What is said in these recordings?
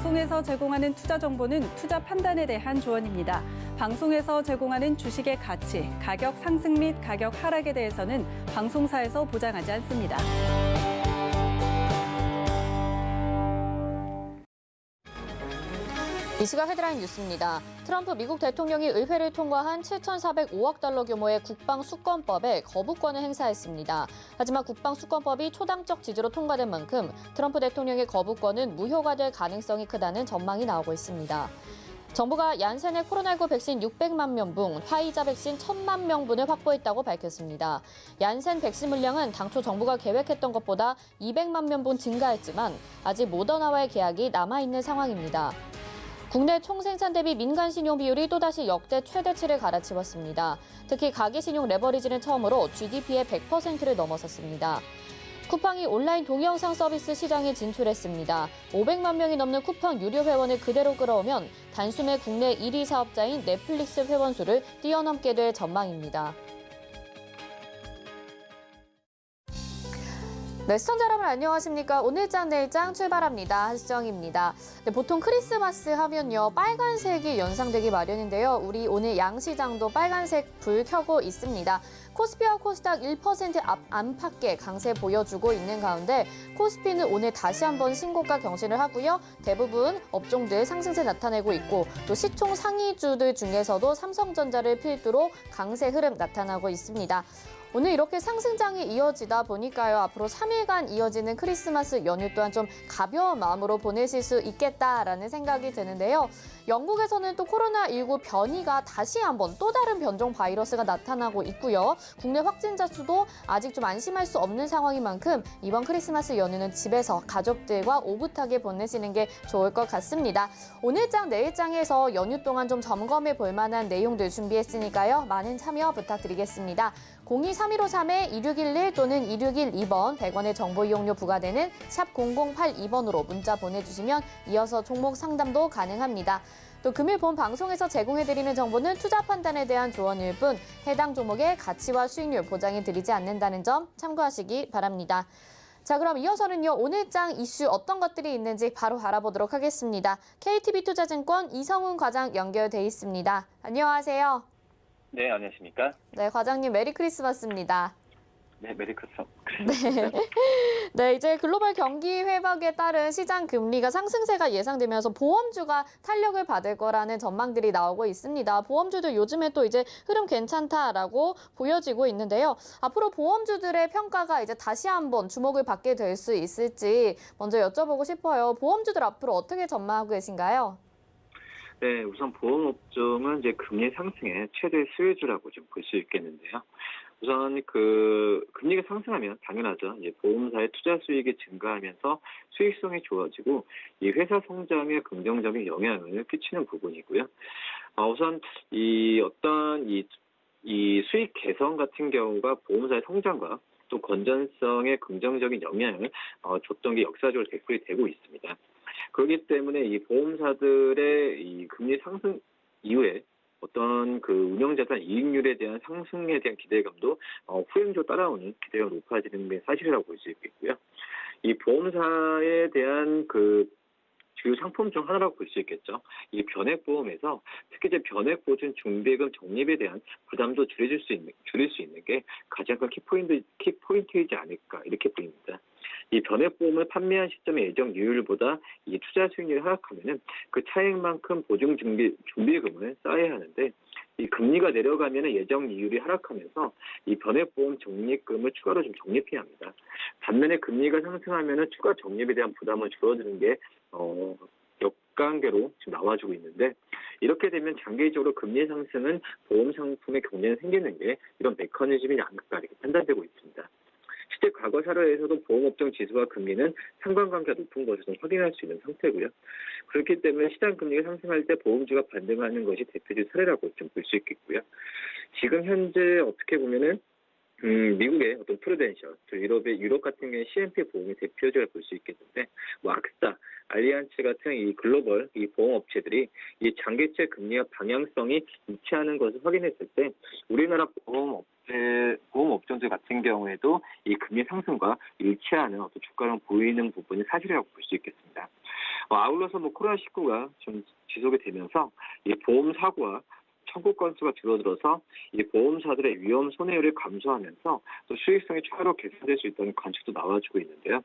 방송에서 제공하는 투자 정보는 투자 판단에 대한 조언입니다. 방송에서 제공하는 주식의 가치, 가격 상승 및 가격 하락에 대해서는 방송사에서 보장하지 않습니다. 이 시각 헤드라인 뉴스입니다. 트럼프 미국 대통령이 의회를 통과한 7,405억 달러 규모의 국방수권법에 거부권을 행사했습니다. 하지만 국방수권법이 초당적 지지로 통과된 만큼 트럼프 대통령의 거부권은 무효가 될 가능성이 크다는 전망이 나오고 있습니다. 정부가 얀센의 코로나19 백신 600만 명분, 화이자 백신 1,000만 명분을 확보했다고 밝혔습니다. 얀센 백신 물량은 당초 정부가 계획했던 것보다 200만 명분 증가했지만 아직 모더나와의 계약이 남아있는 상황입니다. 국내 총생산 대비 민간 신용 비율이 또다시 역대 최대치를 갈아치웠습니다. 특히 가계신용 레버리지는 처음으로 GDP의 100%를 넘어섰습니다. 쿠팡이 온라인 동영상 서비스 시장에 진출했습니다. 500만 명이 넘는 쿠팡 유료 회원을 그대로 끌어오면 단숨에 국내 1위 사업자인 넷플릭스 회원 수를 뛰어넘게 될 전망입니다. 네, 시청자 여러분 안녕하십니까? 오늘장 내일장 출발합니다. 한수정입니다. 네, 보통 크리스마스 하면요 빨간색이 연상되기 마련인데요. 우리 오늘 양시장도 빨간색 불 켜고 있습니다. 코스피와 코스닥 1% 안팎의 강세 보여주고 있는 가운데 코스피는 오늘 다시 한번 신고가 경신을 하고요. 대부분 업종들 상승세 나타내고 있고 또 시총 상위주들 중에서도 삼성전자를 필두로 강세 흐름 나타나고 있습니다. 오늘 이렇게 상승장이 이어지다 보니까요. 앞으로 3일간 이어지는 크리스마스 연휴 또한 좀 가벼운 마음으로 보내실 수 있겠다라는 생각이 드는데요. 영국에서는 또 코로나19 변이가 다시 한번 또 다른 변종 바이러스가 나타나고 있고요. 국내 확진자 수도 아직 좀 안심할 수 없는 상황인 만큼 이번 크리스마스 연휴는 집에서 가족들과 오붓하게 보내시는 게 좋을 것 같습니다. 오늘장 내일장에서 연휴 동안 좀 점검해 볼 만한 내용들 준비했으니까요. 많은 참여 부탁드리겠습니다. 02-3153-2611 또는 2612번 100원의 정보 이용료 부과되는 샵 0082번으로 문자 보내주시면 이어서 종목 상담도 가능합니다. 또 금일 본 방송에서 제공해드리는 정보는 투자 판단에 대한 조언일 뿐 해당 종목의 가치와 수익률 보장해 드리지 않는다는 점 참고하시기 바랍니다. 자, 그럼 이어서는요. 오늘장 이슈 어떤 것들이 있는지 바로 알아보도록 하겠습니다. KTB투자증권 이성훈 과장 연결돼 있습니다. 안녕하세요. 네, 안녕하십니까? 네, 과장님 메리 크리스마스입니다. 네, 메리 크리스마스. 네. 네, 이제 글로벌 경기 회복에 따른 시장 금리가 상승세가 예상되면서 보험주가 탄력을 받을 거라는 전망들이 나오고 있습니다. 보험주들 요즘에 또 이제 흐름 괜찮다라고 보여지고 있는데요. 앞으로 보험주들의 평가가 이제 다시 한번 주목을 받게 될 수 있을지 먼저 여쭤보고 싶어요. 보험주들 앞으로 어떻게 전망하고 계신가요? 네, 우선 보험업종은 이제 금리 상승의 최대 수혜주라고 좀 볼 수 있겠는데요. 우선 금리가 상승하면 당연하죠. 이제 보험사의 투자 수익이 증가하면서 수익성이 좋아지고 이 회사 성장에 긍정적인 영향을 끼치는 부분이고요. 우선 이 수익 개선 같은 경우가 보험사의 성장과 또 건전성에 긍정적인 영향을 줬던 게 역사적으로 되풀이 되고 있습니다. 그렇기 때문에 이 보험사들의 이 금리 상승 이후에 어떤 운영자산 이익률에 대한 상승에 대한 기대감도 후행적으로 따라오는 기대가 높아지는 게 사실이라고 볼 수 있겠고요. 이 보험사에 대한 주요 상품 중 하나라고 볼 수 있겠죠. 이 변액보험에서 특히 이제 변액보증 중대금 적립에 대한 부담도 줄일 수 있는 게 가장 큰 키포인트이지 않을까 이렇게 보입니다. 이 변액보험을 판매한 시점의 예정 이율보다 이 투자 수익률이 하락하면은 그 차액만큼 보증 준비금을 쌓아야 하는데 이 금리가 내려가면은 예정 이율이 하락하면서 이 변액보험 적립금을 추가로 좀 적립해야 합니다. 반면에 금리가 상승하면은 추가 적립에 대한 부담을 줄어드는 게 역관계로 지금 나와주고 있는데 이렇게 되면 장기적으로 금리 상승은 보험 상품의 경쟁이 생기는 게 이런 메커니즘이 아닐까 이렇게 판단되고 있습니다. 실제 과거 사례에서도 보험업종 지수와 금리는 상관관계가 높은 것을 좀 확인할 수 있는 상태고요. 그렇기 때문에 시장 금리가 상승할 때 보험주가 반등하는 것이 대표적 사례라고 좀 볼 수 있겠고요. 지금 현재 어떻게 보면은 미국의 어떤 프루덴셜, 또 유럽 같은 경우에 CMP 보험이 대표적으로 볼 수 있겠는데, 악스타, 알리안츠 같은 이 글로벌 이 보험 업체들이 이 장기채 금리와 방향성이 일치하는 것을 확인했을 때, 우리나라 보험 업종들 같은 경우에도 이 금리 상승과 일치하는 어떤 주가를 보이는 부분이 사실이라고 볼 수 있겠습니다. 아울러서 코로나19가 좀 지속이 되면서 이 보험 사고와 청구 건수가 줄어들어서 이 보험사들의 위험 손해율이 감소하면서 또 수익성이 추가로 개선될 수 있다는 관측도 나와주고 있는데요.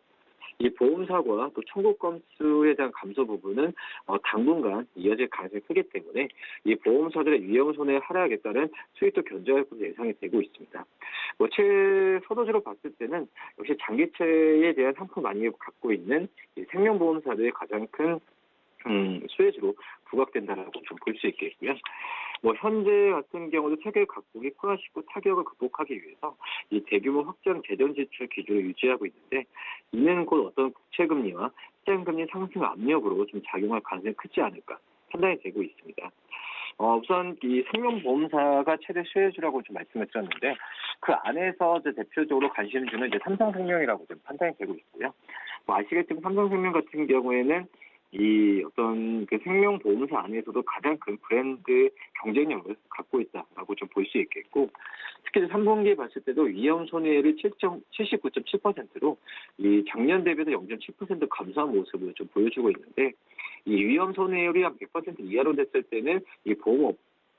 이 보험 사고와 또 청구 건수에 대한 감소 부분은 당분간 이어질 가능성이 크기 때문에 이 보험사들의 위험 손해 하락에 따른 수익도 견조할 것으로 예상이 되고 있습니다. 서도주로 봤을 때는 역시 장기채에 대한 상품 많이 갖고 있는 이 생명보험사들의 가장 큰 수혜주로 부각된다라고 좀 볼 수 있겠고요. 현재 같은 경우도 세계 각국이 코로나19 타격을 극복하기 위해서 이 대규모 확장 재정 지출 기조를 유지하고 있는데, 이는 곧 어떤 국채금리와 시장금리 상승 압력으로 좀 작용할 가능성이 크지 않을까 판단이 되고 있습니다. 우선 이 생명보험사가 최대 수혜주라고 좀 말씀을 드렸는데, 그 안에서 대표적으로 관심을 주는 삼성생명이라고 좀 판단이 되고 있고요. 아시겠지만 삼성생명 같은 경우에는 이 어떤 그 생명보험사 안에서도 가장 큰 브랜드 경쟁력을 갖고 있다라고 좀 볼 수 있겠고, 특히 3분기에 봤을 때도 위험 손해율이 79.7%로 이 작년 대비해서 0.7% 감소한 모습을 좀 보여주고 있는데, 이 위험 손해율이 한 100% 이하로 됐을 때는 이 보험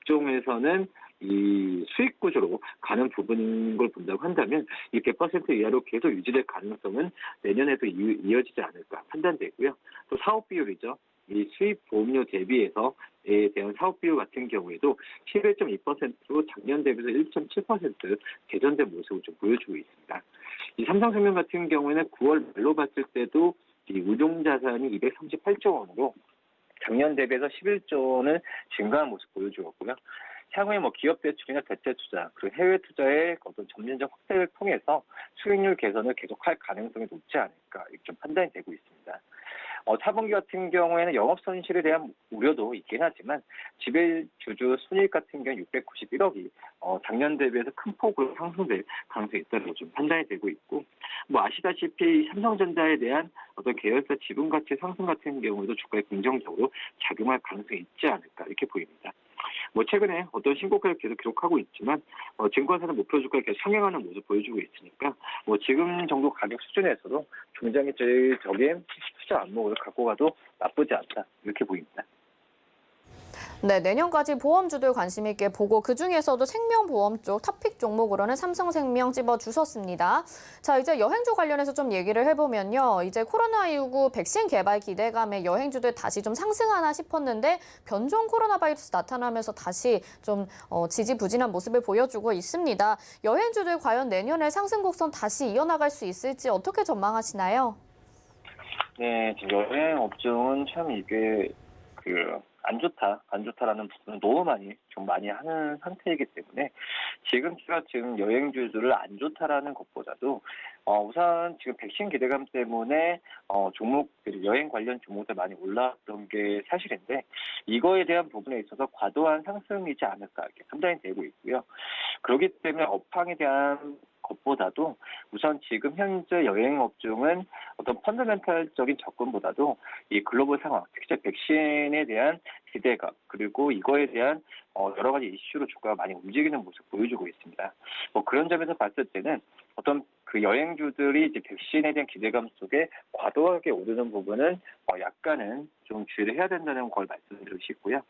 업종에서는 이 수익 구조로 가는 부분인 걸 본다고 한다면 이 100% 이하로 계속 유지될 가능성은 내년에도 이어지지 않을까 판단되고요. 또 사업 비율이죠. 이 수입 보험료 대비해서에 대한 사업 비율 같은 경우에도 11.2%로 작년 대비해서 1.7% 개선된 모습을 좀 보여주고 있습니다. 이 삼성생명 같은 경우에는 9월 말로 봤을 때도 이 우종 자산이 238조 원으로 작년 대비해서 11조 원을 증가한 모습 보여주었고요. 향후에 기업 대출이나 대체 투자, 그리고 해외 투자의 어떤 점진적 확대를 통해서 수익률 개선을 계속할 가능성이 높지 않을까 이렇게 좀 판단이 되고 있습니다. 4분기 같은 경우에는 영업 손실에 대한 우려도 있긴 하지만 지배주주 순이익 같은 경우 691억이 작년 대비해서 큰 폭으로 상승될 가능성이 있다고 좀 판단이 되고 있고, 아시다시피 삼성전자에 대한 어떤 계열사 지분 가치 상승 같은 경우에도 주가에 긍정적으로 작용할 가능성이 있지 않을까 이렇게 보입니다. 최근에 어떤 신고가를 계속 기록하고 있지만 증권사는 목표 주가를 계속 상향하는 모습 보여주고 있으니까 지금 정도 가격 수준에서도 굉장히 적인 투자 안목을 갖고 가도 나쁘지 않다 이렇게 보입니다. 네, 내년까지 보험주들 관심 있게 보고 그중에서도 생명보험 쪽 탑픽 종목으로는 삼성생명 집어주셨습니다. 자, 이제 여행주 관련해서 좀 얘기를 해보면요. 이제 코로나19 백신 개발 기대감에 여행주들 다시 좀 상승하나 싶었는데 변종 코로나 바이러스 나타나면서 다시 좀 지지부진한 모습을 보여주고 있습니다. 여행주들 과연 내년에 상승 곡선 다시 이어나갈 수 있을지 어떻게 전망하시나요? 네, 지금 여행 업종은 참 이게 안 좋다라는 부분을 너무 많이 하는 상태이기 때문에 지금 여행주들을 안 좋다라는 것보다도 우선 지금 백신 기대감 때문에 여행 관련 종목들 많이 올랐던 게 사실인데, 이거에 대한 부분에 있어서 과도한 상승이지 않을까 이렇게 판단이 되고 있고요. 그렇기 때문에 업황에 대한 것보다도 우선 지금 현재 여행 업종은 어떤 펀더멘탈적인 접근보다도 이 글로벌 상황, 특히 백신에 대한 기대감, 그리고 이거에 대한 여러 가지 이슈로 주가가 많이 움직이는 모습 보여주고 있습니다. 그런 점에서 봤을 때는 어떤 그 여행주들이 이제 백신에 대한 기대감 속에 과도하게 오르는 부분은 약간은 좀 주의를 해야 된다는 걸 말씀드리고 싶고요.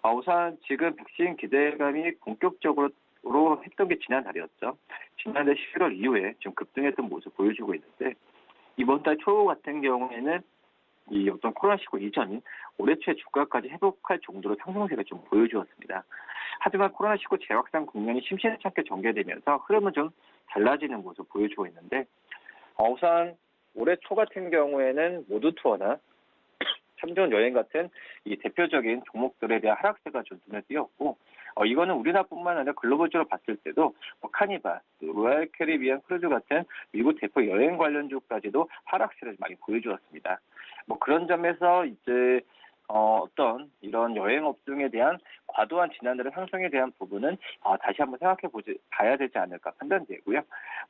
우선 지금 백신 기대감이 본격적으로 했던 게 지난달이었죠. 지난달 11월 이후에 좀 급등했던 모습 보여주고 있는데, 이번 달 초 같은 경우에는 이 어떤 코로나19 이전인 올해 초에 주가까지 회복할 정도로 상승세가 좀 보여주었습니다. 하지만 코로나19 재확산 국면이 심심찮게 전개되면서 흐름은 좀 달라지는 모습 보여주고 있는데, 우선 올해 초 같은 경우에는 모두 투어나 참전 여행 같은 이 대표적인 종목들에 대한 하락세가 좀 눈에 띄었고, 이거는 우리나라뿐만 아니라 글로벌적으로 봤을 때도 카니발, 로얄 캐리비안 크루즈 같은 미국 대표 여행 관련주까지도 하락세를 많이 보여주었습니다. 그런 점에서 이제 어떤 이런 여행 업종에 대한 과도한 지난달의 상승에 대한 부분은 다시 한번 봐야 되지 않을까 판단되고요.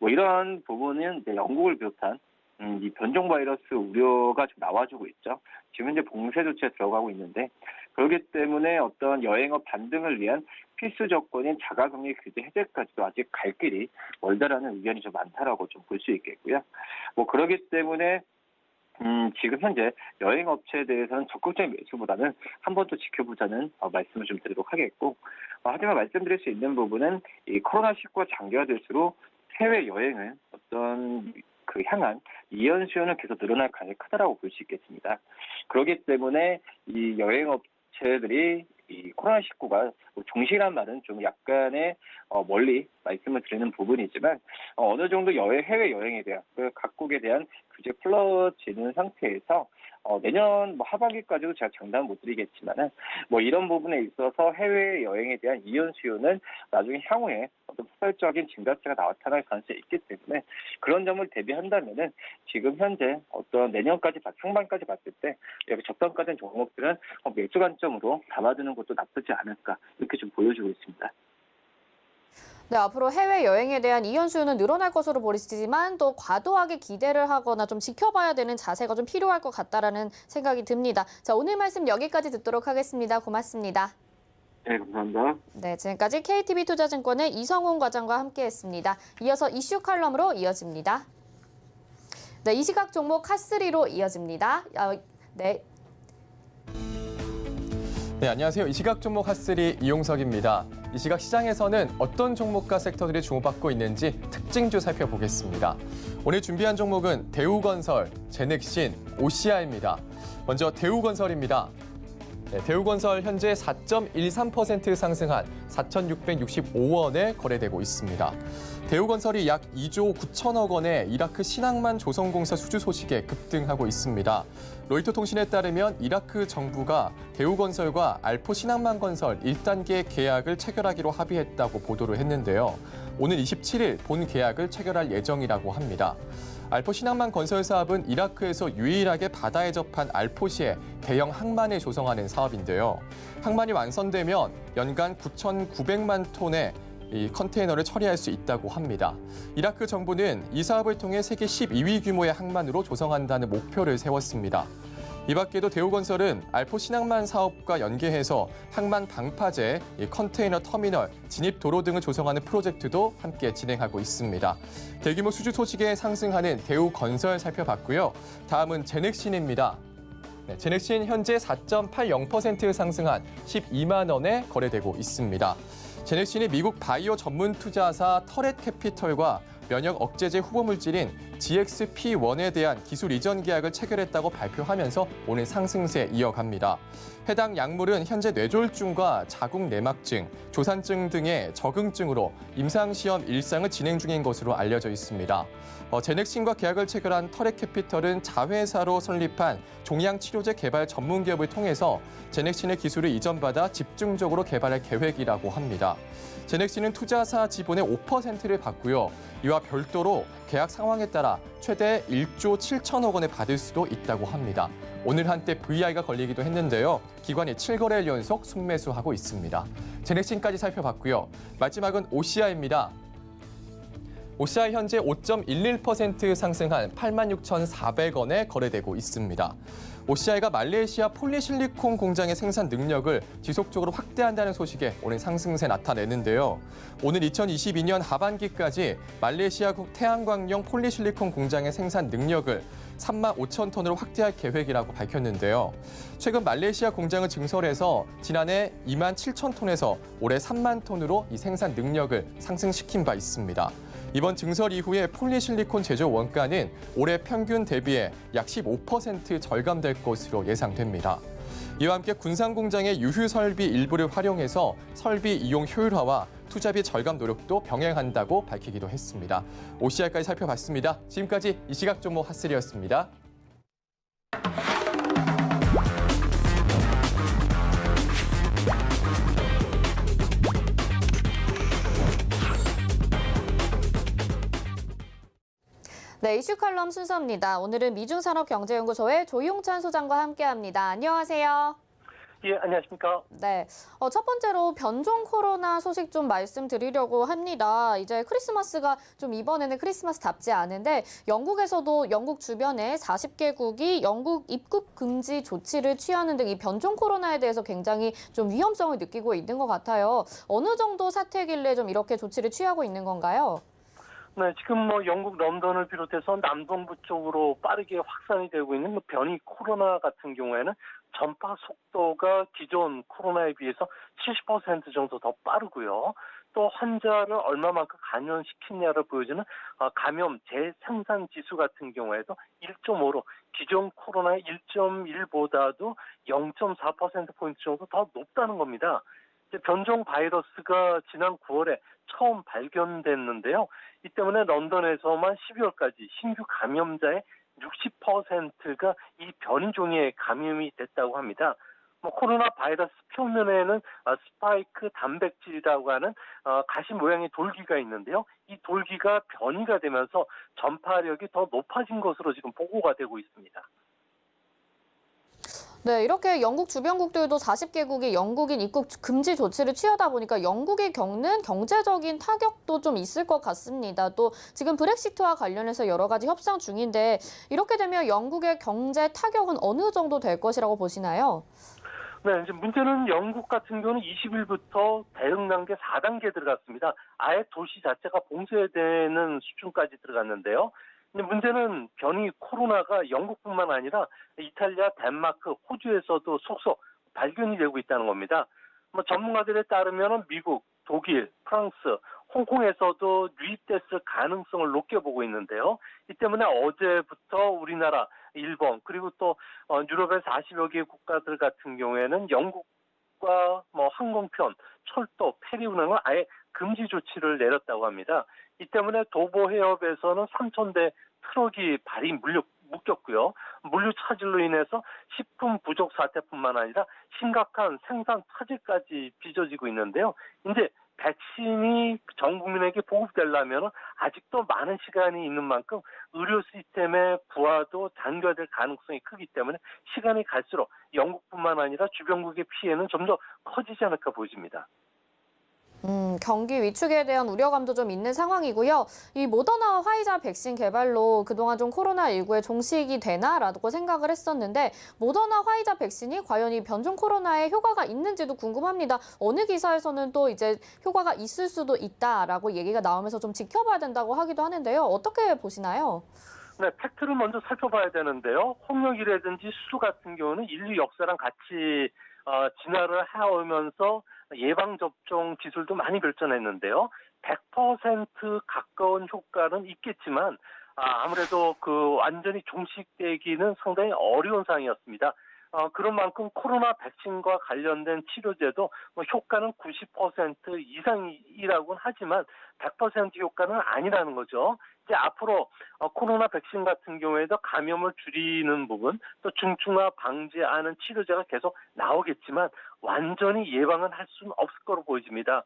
이런 부분은 이제 영국을 비롯한 이 변종 바이러스 우려가 좀 나와주고 있죠. 지금 현재 봉쇄 조치에 들어가고 있는데, 그렇기 때문에 어떤 여행업 반등을 위한 필수 조건인 자가격리 규제 해제까지도 아직 갈 길이 멀다라는 의견이 좀 많다라고 좀 볼 수 있겠고요. 그렇기 때문에 지금 현재 여행업체에 대해서는 적극적인 매수보다는 한 번 더 지켜보자는 말씀을 좀 드리도록 하겠고, 하지만 말씀드릴 수 있는 부분은 이 코로나19가 장기화될수록 해외여행을 향한 이연 수요는 계속 늘어날 가능성이 크다라고 볼 수 있겠습니다. 그렇기 때문에 이 여행업체들이 이 코로나19가 종식이란 말은 좀 약간의 멀리 말씀을 드리는 부분이지만 어느 정도 해외 여행에 대한 각국에 대한 규제 풀어지는 상태에서 내년 하반기까지도 제가 장담 못 드리겠지만은 이런 부분에 있어서 해외 여행에 대한 이연 수요는 나중에 향후에 어떤 폭발적인 증가세가 나타날 가능성이 있기 때문에 그런 점을 대비한다면은 지금 현재 내년까지 상반까지 봤을 때 여기 적당가된 종목들은 매수 관점으로 담아두는 것도 나쁘지 않을까 이렇게 좀 보여주고 있습니다. 네, 앞으로 해외여행에 대한 이연 수요는 늘어날 것으로 보이지만 또 과도하게 기대를 하거나 좀 지켜봐야 되는 자세가 좀 필요할 것 같다라는 생각이 듭니다. 자, 오늘 말씀 여기까지 듣도록 하겠습니다. 고맙습니다. 네, 감사합니다. 네, 지금까지 KTB투자증권의 이성훈 과장과 함께했습니다. 이어서 이슈 칼럼으로 이어집니다. 네, 이 시각 종목 핫3로 이어집니다. 네. 네, 안녕하세요. 이 시각 종목 핫3 이용석입니다. 이 시각 시장에서는 어떤 종목과 섹터들이 주목받고 있는지 특징주 살펴보겠습니다. 오늘 준비한 종목은 대우건설, 제넥신, OCI입니다. 먼저 대우건설입니다. 네, 대우건설 현재 4.13% 상승한 4,665원에 거래되고 있습니다. 대우건설이 약 2조 9천억 원의 이라크 신항만 조성공사 수주 소식에 급등하고 있습니다. 로이터 통신에 따르면 이라크 정부가 대우건설과 알포 신항만 건설 1단계 계약을 체결하기로 합의했다고 보도를 했는데요. 오늘 27일 본 계약을 체결할 예정이라고 합니다. 알포 신항만 건설 사업은 이라크에서 유일하게 바다에 접한 알포시에 대형 항만을 조성하는 사업인데요. 항만이 완성되면 연간 9,900만 톤의 이 컨테이너를 처리할 수 있다고 합니다. 이라크 정부는 이 사업을 통해 세계 12위 규모의 항만으로 조성한다는 목표를 세웠습니다. 이 밖에도 대우건설은 알포 신항만 사업과 연계해서 항만 방파제, 컨테이너 터미널, 진입도로 등을 조성하는 프로젝트도 함께 진행하고 있습니다. 대규모 수주 소식에 상승하는 대우건설 살펴봤고요. 다음은 제넥신입니다. 네, 제넥신 현재 4.80% 상승한 12만 원에 거래되고 있습니다. 제넥신이 미국 바이오 전문 투자사 터렛 캐피털과 면역 억제제 후보 물질인 GXP1에 대한 기술 이전 계약을 체결했다고 발표하면서 오늘 상승세 이어갑니다. 해당 약물은 현재 뇌졸중과 자궁 내막증, 조산증 등의 적응증으로 임상시험 일상을 진행 중인 것으로 알려져 있습니다. 제넥신과 계약을 체결한 터렛 캐피털은 자회사로 설립한 종양치료제 개발 전문 기업을 통해서 제넥신의 기술을 이전받아 집중적으로 개발할 계획이라고 합니다. 제넥신은 투자사 지분의 5%를 받고요. 이와 별도로 계약 상황에 따라 최대 1조 7천억 원을 받을 수도 있다고 합니다. 오늘 한때 VI가 걸리기도 했는데요. 기관이 7거래일 연속 순매수하고 있습니다. 제넥신까지 살펴봤고요. 마지막은 OCI입니다. OCI 현재 5.11% 상승한 86,400원에 거래되고 있습니다. OCI가 말레이시아 폴리실리콘 공장의 생산 능력을 지속적으로 확대한다는 소식에 오늘 상승세 나타내는데요. 오늘 2022년 하반기까지 말레이시아국 태양광용 폴리실리콘 공장의 생산 능력을 3만 5천 톤으로 확대할 계획이라고 밝혔는데요. 최근 말레이시아 공장을 증설해서 지난해 2만 7천 톤에서 올해 3만 톤으로 이 생산 능력을 상승시킨 바 있습니다. 이번 증설 이후에 폴리실리콘 제조 원가는 올해 평균 대비해 약 15% 절감될 것으로 예상됩니다. 이와 함께 군산 공장의 유휴 설비 일부를 활용해서 설비 이용 효율화와 투자비 절감 노력도 병행한다고 밝히기도 했습니다. OCI까지 살펴봤습니다. 지금까지 이 시각 종목 핫3였습니다. 네, 이슈 칼럼 순서입니다. 오늘은 미중산업경제연구소의 조용찬 소장과 함께합니다. 안녕하세요. 예, 안녕하십니까. 네, 첫 번째로 변종 코로나 소식 좀 말씀드리려고 합니다. 이제 크리스마스가 좀 이번에는 크리스마스답지 않은데 영국에서도 영국 주변에 40개국이 영국 입국 금지 조치를 취하는 등 이 변종 코로나에 대해서 굉장히 좀 위험성을 느끼고 있는 것 같아요. 어느 정도 사태길래 좀 이렇게 조치를 취하고 있는 건가요? 네, 지금 영국 런던을 비롯해서 남동부 쪽으로 빠르게 확산이 되고 있는 변이 코로나 같은 경우에는 전파 속도가 기존 코로나에 비해서 70% 정도 더 빠르고요. 또 환자를 얼마만큼 감염시키냐를 보여주는 감염 재생산 지수 같은 경우에도 1.5로 기존 코로나의 1.1보다도 0.4%포인트 정도 더 높다는 겁니다. 이제 변종 바이러스가 지난 9월에 처음 발견됐는데요. 이 때문에 런던에서만 12월까지 신규 감염자의 60%가 이 변이종에 감염이 됐다고 합니다. 코로나 바이러스 표면에는 스파이크 단백질이라고 하는 가시 모양의 돌기가 있는데요. 이 돌기가 변이가 되면서 전파력이 더 높아진 것으로 지금 보고가 되고 있습니다. 네, 이렇게 영국 주변국들도 40개국이 영국인 입국 금지 조치를 취하다 보니까 영국이 겪는 경제적인 타격도 좀 있을 것 같습니다. 또 지금 브렉시트와 관련해서 여러 가지 협상 중인데 이렇게 되면 영국의 경제 타격은 어느 정도 될 것이라고 보시나요? 네, 이제 문제는 영국 같은 경우는 20일부터 대응 단계 4단계 들어갔습니다. 아예 도시 자체가 봉쇄되는 수준까지 들어갔는데요. 근데 문제는 변이 코로나가 영국뿐만 아니라 이탈리아, 덴마크, 호주에서도 속속 발견이 되고 있다는 겁니다. 전문가들에 따르면 미국, 독일, 프랑스, 홍콩에서도 유입됐을 가능성을 높게 보고 있는데요. 이 때문에 어제부터 우리나라, 일본, 그리고 또 유럽의 40여 개 국가들 같은 경우에는 영국과 항공편, 철도, 페리 운항을 아예 금지 조치를 내렸다고 합니다. 이 때문에 도보 해협에서는 3,000대 트럭이 발이 묶였고요. 물류 차질로 인해서 식품 부족 사태뿐만 아니라 심각한 생산 차질까지 빚어지고 있는데요. 이제 백신이 전 국민에게 보급되려면 아직도 많은 시간이 있는 만큼 의료 시스템의 부하도 단결될 가능성이 크기 때문에 시간이 갈수록 영국뿐만 아니라 주변국의 피해는 좀 더 커지지 않을까 보입니다. 경기 위축에 대한 우려감도 좀 있는 상황이고요. 이 모더나와 화이자 백신 개발로 그동안 좀 코로나19에 종식이 되나라고 생각을 했었는데 모더나 화이자 백신이 과연 이 변종 코로나에 효과가 있는지도 궁금합니다. 어느 기사에서는 또 이제 효과가 있을 수도 있다라고 얘기가 나오면서 좀 지켜봐야 된다고 하기도 하는데요. 어떻게 보시나요? 네, 팩트를 먼저 살펴봐야 되는데요. 홍역이라든지 수두 같은 경우는 인류 역사랑 같이 진화를 해오면서 예방접종 기술도 많이 발전했는데요. 100% 가까운 효과는 있겠지만 아무래도 완전히 종식되기는 상당히 어려운 상황이었습니다. 그런 만큼 코로나 백신과 관련된 치료제도 효과는 90% 이상이라고는 하지만 100% 효과는 아니라는 거죠. 이제 앞으로 코로나 백신 같은 경우에도 감염을 줄이는 부분, 또 중증화 방지하는 치료제가 계속 나오겠지만 완전히 예방은 할 수는 없을 거로 보여집니다.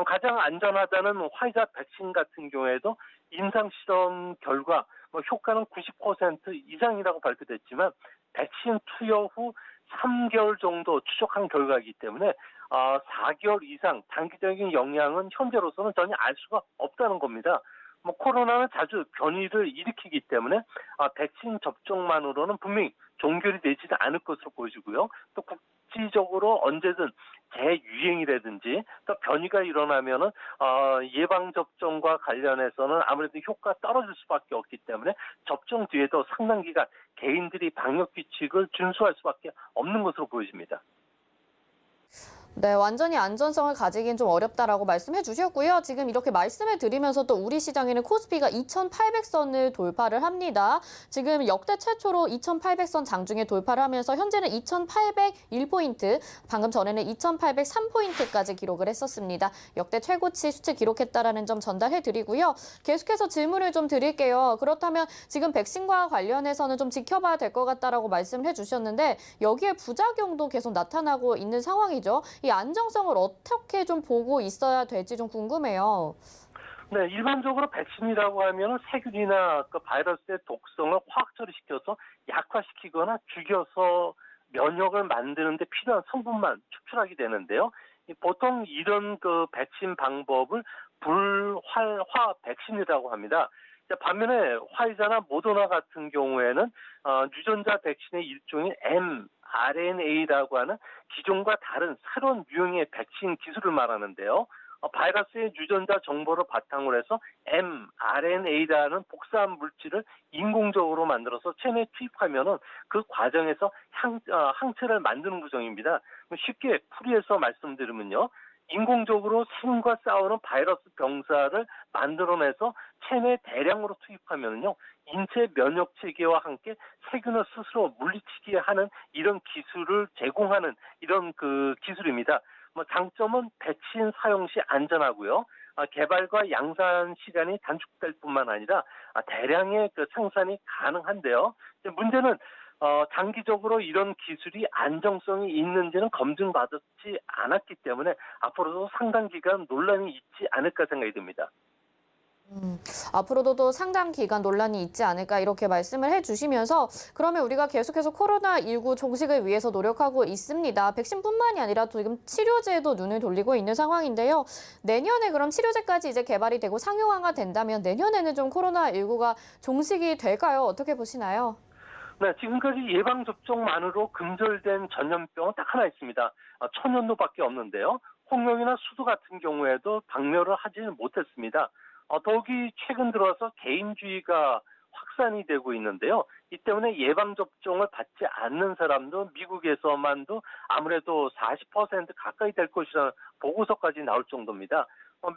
가장 안전하다는 화이자 백신 같은 경우에도 임상실험 결과 효과는 90% 이상이라고 발표됐지만 백신 투여 후 3개월 정도 추적한 결과이기 때문에 4개월 이상 단기적인 영향은 현재로서는 전혀 알 수가 없다는 겁니다. 코로나는 자주 변이를 일으키기 때문에 백신 접종만으로는 분명히 종결이 되지는 않을 것으로 보여지고요. 또 국지적으로 언제든 재유행이라든지 또 변이가 일어나면은 예방 접종과 관련해서는 아무래도 효과가 떨어질 수밖에 없기 때문에 접종 뒤에도 상당 기간 개인들이 방역 규칙을 준수할 수밖에 없는 것으로 보여집니다. 네, 완전히 안전성을 가지긴 좀 어렵다라고 말씀해 주셨고요. 지금 이렇게 말씀해 드리면서 또 우리 시장에는 코스피가 2,800선을 돌파를 합니다. 지금 역대 최초로 2,800선 장중에 돌파를 하면서 현재는 2,801포인트, 방금 전에는 2,803포인트까지 기록을 했었습니다. 역대 최고치 수치 기록했다라는 점 전달해 드리고요. 계속해서 질문을 좀 드릴게요. 그렇다면 지금 백신과 관련해서는 좀 지켜봐야 될 것 같다라고 말씀을 해 주셨는데 여기에 부작용도 계속 나타나고 있는 상황이죠. 이 안정성을 어떻게 좀 보고 있어야 될지 좀 궁금해요. 네, 일반적으로 백신이라고 하면 세균이나 바이러스의 독성을 화학 처리시켜서 약화시키거나 죽여서 면역을 만드는 데 필요한 성분만 추출하게 되는데요. 보통 이런 백신 방법을 불활화 백신이라고 합니다. 반면에 화이자나 모더나 같은 경우에는 유전자 백신의 일종인 mRNA라고 하는 기존과 다른 새로운 유형의 백신 기술을 말하는데요. 바이러스의 유전자 정보를 바탕으로 해서 mRNA라는 복사한 물질을 인공적으로 만들어서 체내에 투입하면은 그 과정에서 항체를 만드는 구조입니다. 쉽게 풀이해서 말씀드리면요. 인공적으로 세균과 싸우는 바이러스 병사를 만들어내서 체내에 대량으로 투입하면요. 인체 면역 체계와 함께 세균을 스스로 물리치게 하는 이런 기술을 제공하는 이런 그 기술입니다. 장점은 백신 사용 시 안전하고요. 개발과 양산 시간이 단축될 뿐만 아니라 대량의 그 생산이 가능한데요. 문제는 장기적으로 이런 기술이 안정성이 있는지는 검증받지 않았기 때문에 앞으로도 상당 기간 논란이 있지 않을까 생각이 듭니다. 앞으로도 상당 기간 논란이 있지 않을까 이렇게 말씀을 해주시면서 그러면 우리가 계속해서 코로나19 종식을 위해서 노력하고 있습니다. 백신뿐만이 아니라 지금 치료제에도 눈을 돌리고 있는 상황인데요. 내년에 그럼 치료제까지 이제 개발이 되고 상용화가 된다면 내년에는 좀 코로나19가 종식이 될까요? 어떻게 보시나요? 네, 지금까지 예방접종만으로 금절된 전염병은 딱 하나 있습니다. 천연두밖에 없는데요. 홍역이나 수두 같은 경우에도 박멸을 하지는 못했습니다. 더욱이 최근 들어서 개인주의가 확산이 되고 있는데요. 이 때문에 예방접종을 받지 않는 사람도 미국에서만도 아무래도 40% 가까이 될 것이라는 보고서까지 나올 정도입니다.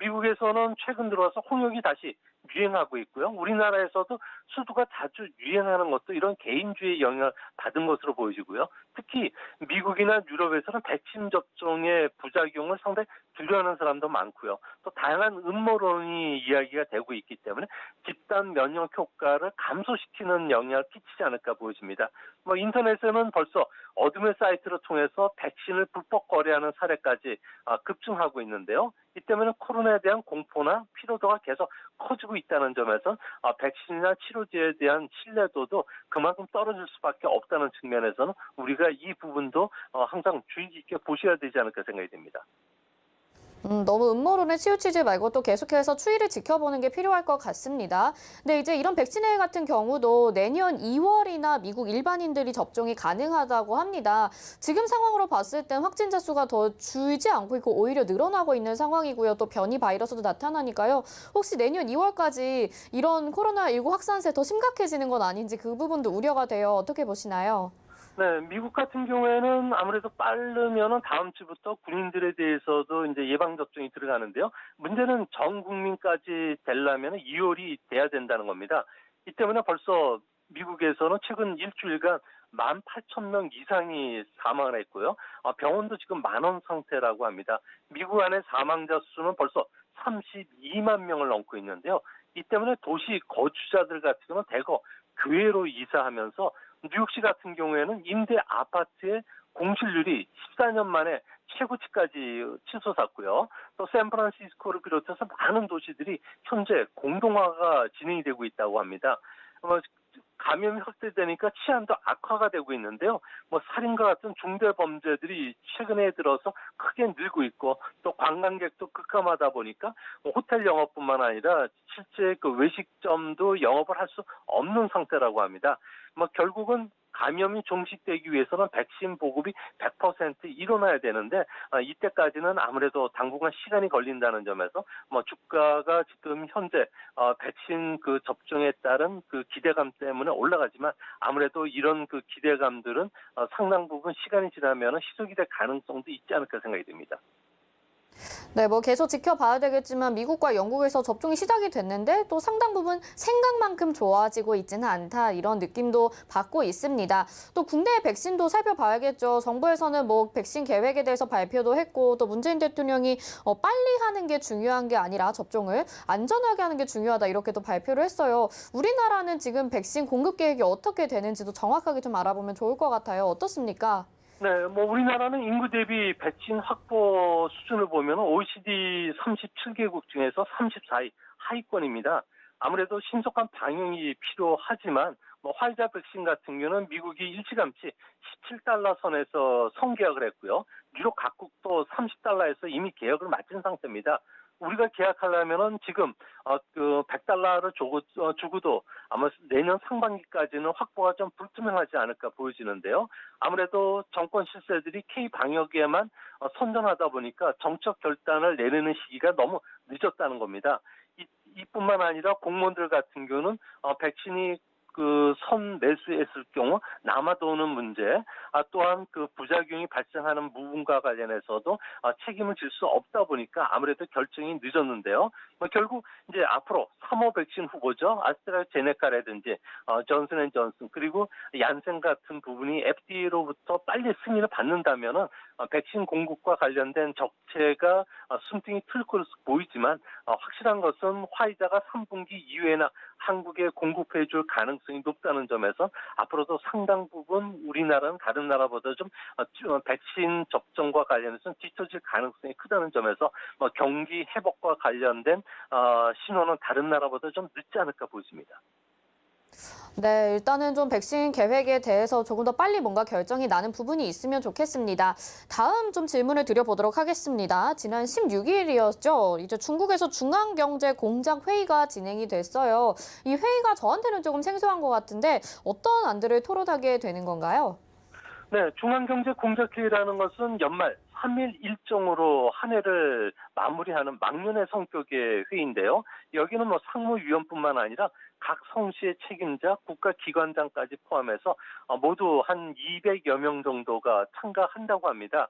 미국에서는 최근 들어서 홍역이 다시 유행하고 있고요. 우리나라에서도 수두가 자주 유행하는 것도 이런 개인주의 영향을 받은 것으로 보여지고요. 특히 미국이나 유럽에서는 백신 접종의 부작용을 상당히 두려워하는 사람도 많고요. 또 다양한 음모론이 이야기가 되고 있기 때문에 집단 면역 효과를 감소시키는 영향을 끼치지 않을까 보여집니다. 인터넷에는 벌써 어둠의 사이트를 통해서 백신을 불법 거래하는 사례까지 급증하고 있는데요. 이 때문에 코로나에 대한 공포나 피로도가 계속 커지고 있다는 점에서 백신이나 치료제에 대한 신뢰도도 그만큼 떨어질 수밖에 없다는 측면에서는 우리가 이 부분도 항상 주의 깊게 보셔야 되지 않을까 생각이 됩니다. 너무 음모론에 치우치지 말고 또 계속해서 추이를 지켜보는 게 필요할 것 같습니다. 근데 이제 이런 백신회 같은 경우도 내년 2월이나 미국 일반인들이 접종이 가능하다고 합니다. 지금 상황으로 봤을 땐 확진자 수가 더 줄지 않고 있고 오히려 늘어나고 있는 상황이고요. 또 변이 바이러스도 나타나니까요. 혹시 내년 2월까지 이런 코로나19 확산세 더 심각해지는 건 아닌지 그 부분도 우려가 돼요. 어떻게 보시나요? 네, 미국 같은 경우에는 아무래도 빠르면은 다음 주부터 군인들에 대해서도 이제 예방접종이 들어가는데요. 문제는 전 국민까지 되려면 2월이 돼야 된다는 겁니다. 이 때문에 벌써 미국에서는 최근 일주일간 18,000명 이상이 사망을 했고요. 병원도 지금 만원 상태라고 합니다. 미국 안의 사망자 수는 벌써 32만 명을 넘고 있는데요. 이 때문에 도시 거주자들 같은 경우는 대거 교외로 이사하면서 뉴욕시 같은 경우에는 임대 아파트의 공실률이 14년 만에 최고치까지 치솟았고요. 또 샌프란시스코를 비롯해서 많은 도시들이 현재 공동화가 진행이 되고 있다고 합니다. 감염이 확대되니까 치안도 악화가 되고 있는데요. 살인과 같은 중대 범죄들이 최근에 들어서 크게 늘고 있고 또 관광객도 급감하다 보니까 호텔 영업뿐만 아니라 실제 그 외식점도 영업을 할 수 없는 상태라고 합니다. 결국은 감염이 종식되기 위해서는 백신 보급이 100% 일어나야 되는데 이때까지는 아무래도 당분간 시간이 걸린다는 점에서 주가가 지금 현재 백신 그 접종에 따른 그 기대감 때문에 올라가지만 아무래도 이런 그 기대감들은 상당 부분 시간이 지나면 희석이 될 가능성도 있지 않을까 생각이 듭니다. 네, 계속 지켜봐야 되겠지만 미국과 영국에서 접종이 시작이 됐는데 또 상당 부분 생각만큼 좋아지고 있지는 않다 이런 느낌도 받고 있습니다. 또 국내의 백신도 살펴봐야겠죠. 정부에서는 백신 계획에 대해서 발표도 했고 또 문재인 대통령이 빨리 하는 게 중요한 게 아니라 접종을 안전하게 하는 게 중요하다 이렇게 또 발표를 했어요. 우리나라는 지금 백신 공급 계획이 어떻게 되는지도 정확하게 좀 알아보면 좋을 것 같아요. 어떻습니까? 네, 우리나라는 인구 대비 백신 확보 수준을 보면 OECD 37개국 중에서 34위 하위권입니다. 아무래도 신속한 방역이 필요하지만 화이자 백신 같은 경우는 미국이 일찌감치 $17 선에서 성계약을 했고요. 유럽 각국도 $30에서 이미 계약을 마친 상태입니다. 우리가 계약하려면은 지금 그 $100를 주고도 아마 내년 상반기까지는 확보가 좀 불투명하지 않을까 보여지는데요. 아무래도 정권 실세들이 K 방역에만 선전하다 보니까 정책 결단을 내리는 시기가 너무 늦었다는 겁니다. 이뿐만 아니라 공무원들 같은 경우는 백신이 그 선 매수했을 경우 남아도는 문제, 또한 그 부작용이 발생하는 부분과 관련해서도 책임을 질 수 없다 보니까 아무래도 결정이 늦었는데요. 결국 이제 앞으로 3호 백신 후보죠. 아스트라제네카라든지 존슨앤존슨 그리고 얀센 같은 부분이 FDA로부터 빨리 승인을 받는다면은 백신 공급과 관련된 적체가 숨통이 틀 것으로 보이지만 확실한 것은 화이자가 3분기 이후에나 한국에 공급해 줄 가능성이 높다는 점에서 앞으로도 상당 부분 우리나라는 다른 나라보다 좀 백신 접종과 관련해서 뒤처질 가능성이 크다는 점에서 경기 회복과 관련된 신호는 다른 나라보다 좀 늦지 않을까 보입니다. 네, 일단은 좀 백신 계획에 대해서 조금 더 빨리 뭔가 결정이 나는 부분이 있으면 좋겠습니다. 다음 좀 질문을 드려보도록 하겠습니다. 지난 16일이었죠. 이제 중국에서 중앙경제공작회의가 진행이 됐어요. 이 회의가 저한테는 조금 생소한 것 같은데 어떤 안들을 토론하게 되는 건가요? 네, 중앙경제공작회의라는 것은 연말 3일 일정으로 한 해를 마무리하는 막년의 성격의 회의인데요. 여기는 상무위원뿐만 아니라 각 성시의 책임자, 국가기관장까지 포함해서 모두 한 200여 명 정도가 참가한다고 합니다.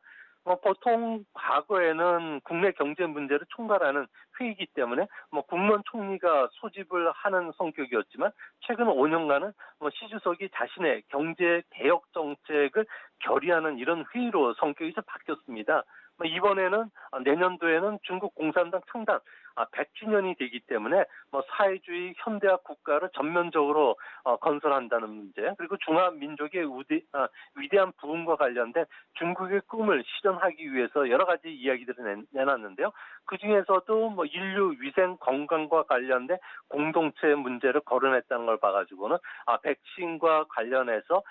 보통 과거에는 국내 경제 문제를 총괄하는 회의이기 때문에 국무원 총리가 소집을 하는 성격이었지만 최근 5년간은 시 주석이 자신의 경제 개혁 정책을 결의하는 이런 회의로 성격이 좀 바뀌었습니다. 이번에는 내년도에는 중국 공산당 창단 100주년이 되기 때문에 사회주의 현대화 국가를 전면적으로 건설한다는 문제, 그리고 중화민족의 위대한 부흥과 관련된 중국의 꿈을 실현하기 위해서 여러 가지 이야기들을 내놨는데요. 그중에서도 인류 위생 건강과 관련된 공동체 문제를 거론했다는 걸 봐가지고는 백신과 관련해서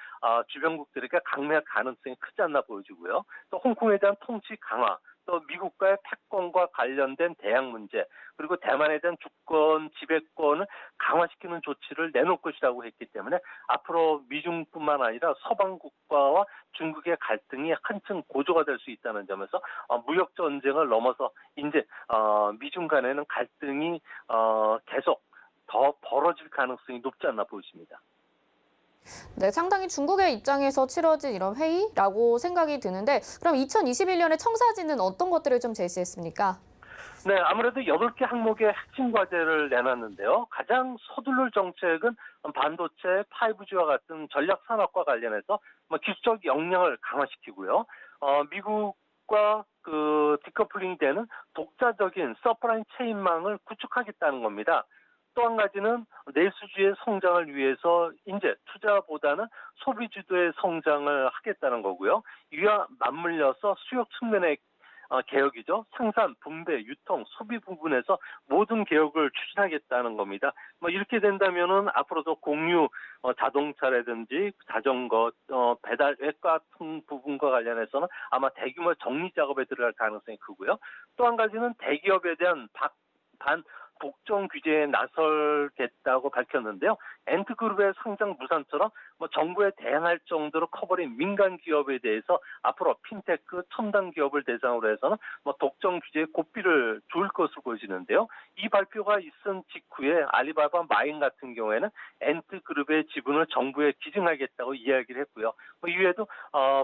주변국들에게 강매할 가능성이 크지 않나 보여지고요. 또 홍콩에 대한 통치 강화, 또 미국과의 패권과 관련된 대양 문제, 그리고 대만에 대한 주권, 지배권을 강화시키는 조치를 내놓을 것이라고 했기 때문에 앞으로 미중뿐만 아니라 서방 국가와 중국의 갈등이 한층 고조가 될 수 있다는 점에서 무역 전쟁을 넘어서 이제 미중 간에는 갈등이 계속 더 벌어질 가능성이 높지 않나 보입니다. 네, 상당히 중국의 입장에서 치러진 이런 회의라고 생각이 드는데 그럼 2021년에 청사진은 어떤 것들을 좀 제시했습니까? 네, 아무래도 8개 항목의 핵심 과제를 내놨는데요. 가장 서둘러 정책은 반도체, 5G와 같은 전략 산업과 관련해서 기술적 역량을 강화시키고요. 미국과 그 디커플링이 되는 독자적인 서프라이 체인망을 구축하겠다는 겁니다. 또 한 가지는 내수주의 성장을 위해서 이제 투자보다는 소비주도의 성장을 하겠다는 거고요. 이와 맞물려서 수요 측면의 개혁이죠. 생산, 분배, 유통, 소비 부분에서 모든 개혁을 추진하겠다는 겁니다. 이렇게 된다면은 앞으로도 공유 자동차라든지 자전거, 배달앱 같은 부분과 관련해서는 아마 대규모 정리 작업에 들어갈 가능성이 크고요. 또 한 가지는 대기업에 대한 독점 규제에 나설겠다고 밝혔는데요. 엔트그룹의 상장 무산처럼 정부에 대항할 정도로 커버린 민간 기업에 대해서 앞으로 핀테크, 첨단 기업을 대상으로 해서는 독점 규제에 고삐를 줄 것으로 보여지는데요. 이 발표가 있은 직후에 알리바바 마인 같은 경우에는 엔트그룹의 지분을 정부에 기증하겠다고 이야기를 했고요. 이외에도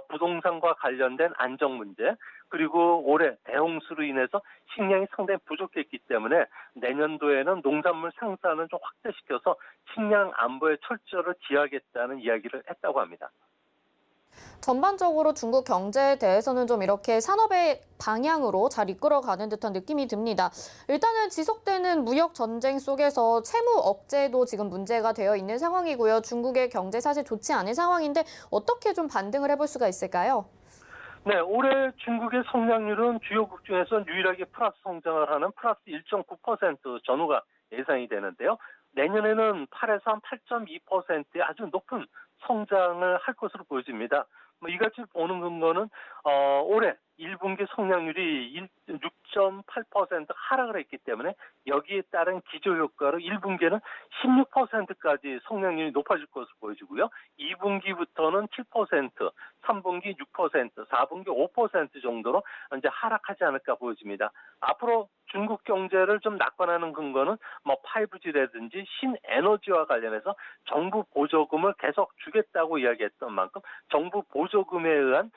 부동산과 관련된 안정 문제, 그리고 올해 대홍수로 인해서 식량이 상당히 부족했기 때문에 내년도에는 농산물 생산을 좀 확대시켜서 식량 안보에 철저를 기하겠다는 이야기를 했다고 합니다. 전반적으로 중국 경제에 대해서는 좀 이렇게 산업의 방향으로 잘 이끌어가는 듯한 느낌이 듭니다. 일단은 지속되는 무역 전쟁 속에서 채무 억제도 지금 문제가 되어 있는 상황이고요. 중국의 경제 사실 좋지 않은 상황인데 어떻게 좀 반등을 해볼 수가 있을까요? 네, 올해 중국의 성장률은 주요국 중에서 유일하게 플러스 성장을 하는 플러스 1.9% 전후가 예상이 되는데요. 내년에는 8에서 한 8.2%의 아주 높은 성장을 할 것으로 보여집니다. 이같이 보는 근거는 올해 1분기 성장률이 6.8% 하락을 했기 때문에 여기에 따른 기저효과로 1분기에는 16%까지 성장률이 높아질 것으로 보여지고요. 2분기부터는 7%, 3분기 6%, 4분기 5% 정도로 이제 하락하지 않을까 보여집니다. 앞으로 중국 경제를 좀 낙관하는 근거는 5G라든지 신에너지와 관련해서 정부 보조금을 계속 주겠다고 이야기했던 만큼 정부 보조금에 의한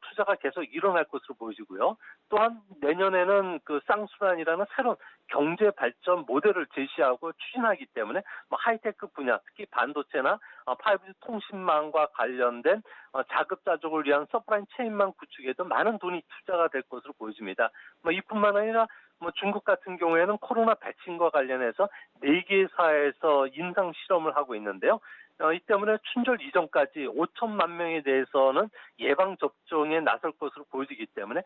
투자가 계속 일어날 것으로 보여지고요. 또한 내년에는 그 쌍순환이라는 새로운 경제 발전 모델을 제시하고 추진하기 때문에 하이테크 분야, 특히 반도체나 5G 통신망과 관련된 자급자족을 위한 서프라이 체인망 구축에도 많은 돈이 투자가 될 것으로 보여집니다. 이뿐만 아니라 중국 같은 경우에는 코로나 백신과 관련해서 4개사에서 임상 실험을 하고 있는데요. 이 때문에 춘절 이전까지 5천만 명에 대해서는 예방 접종에 나설 것으로 보여지기 때문에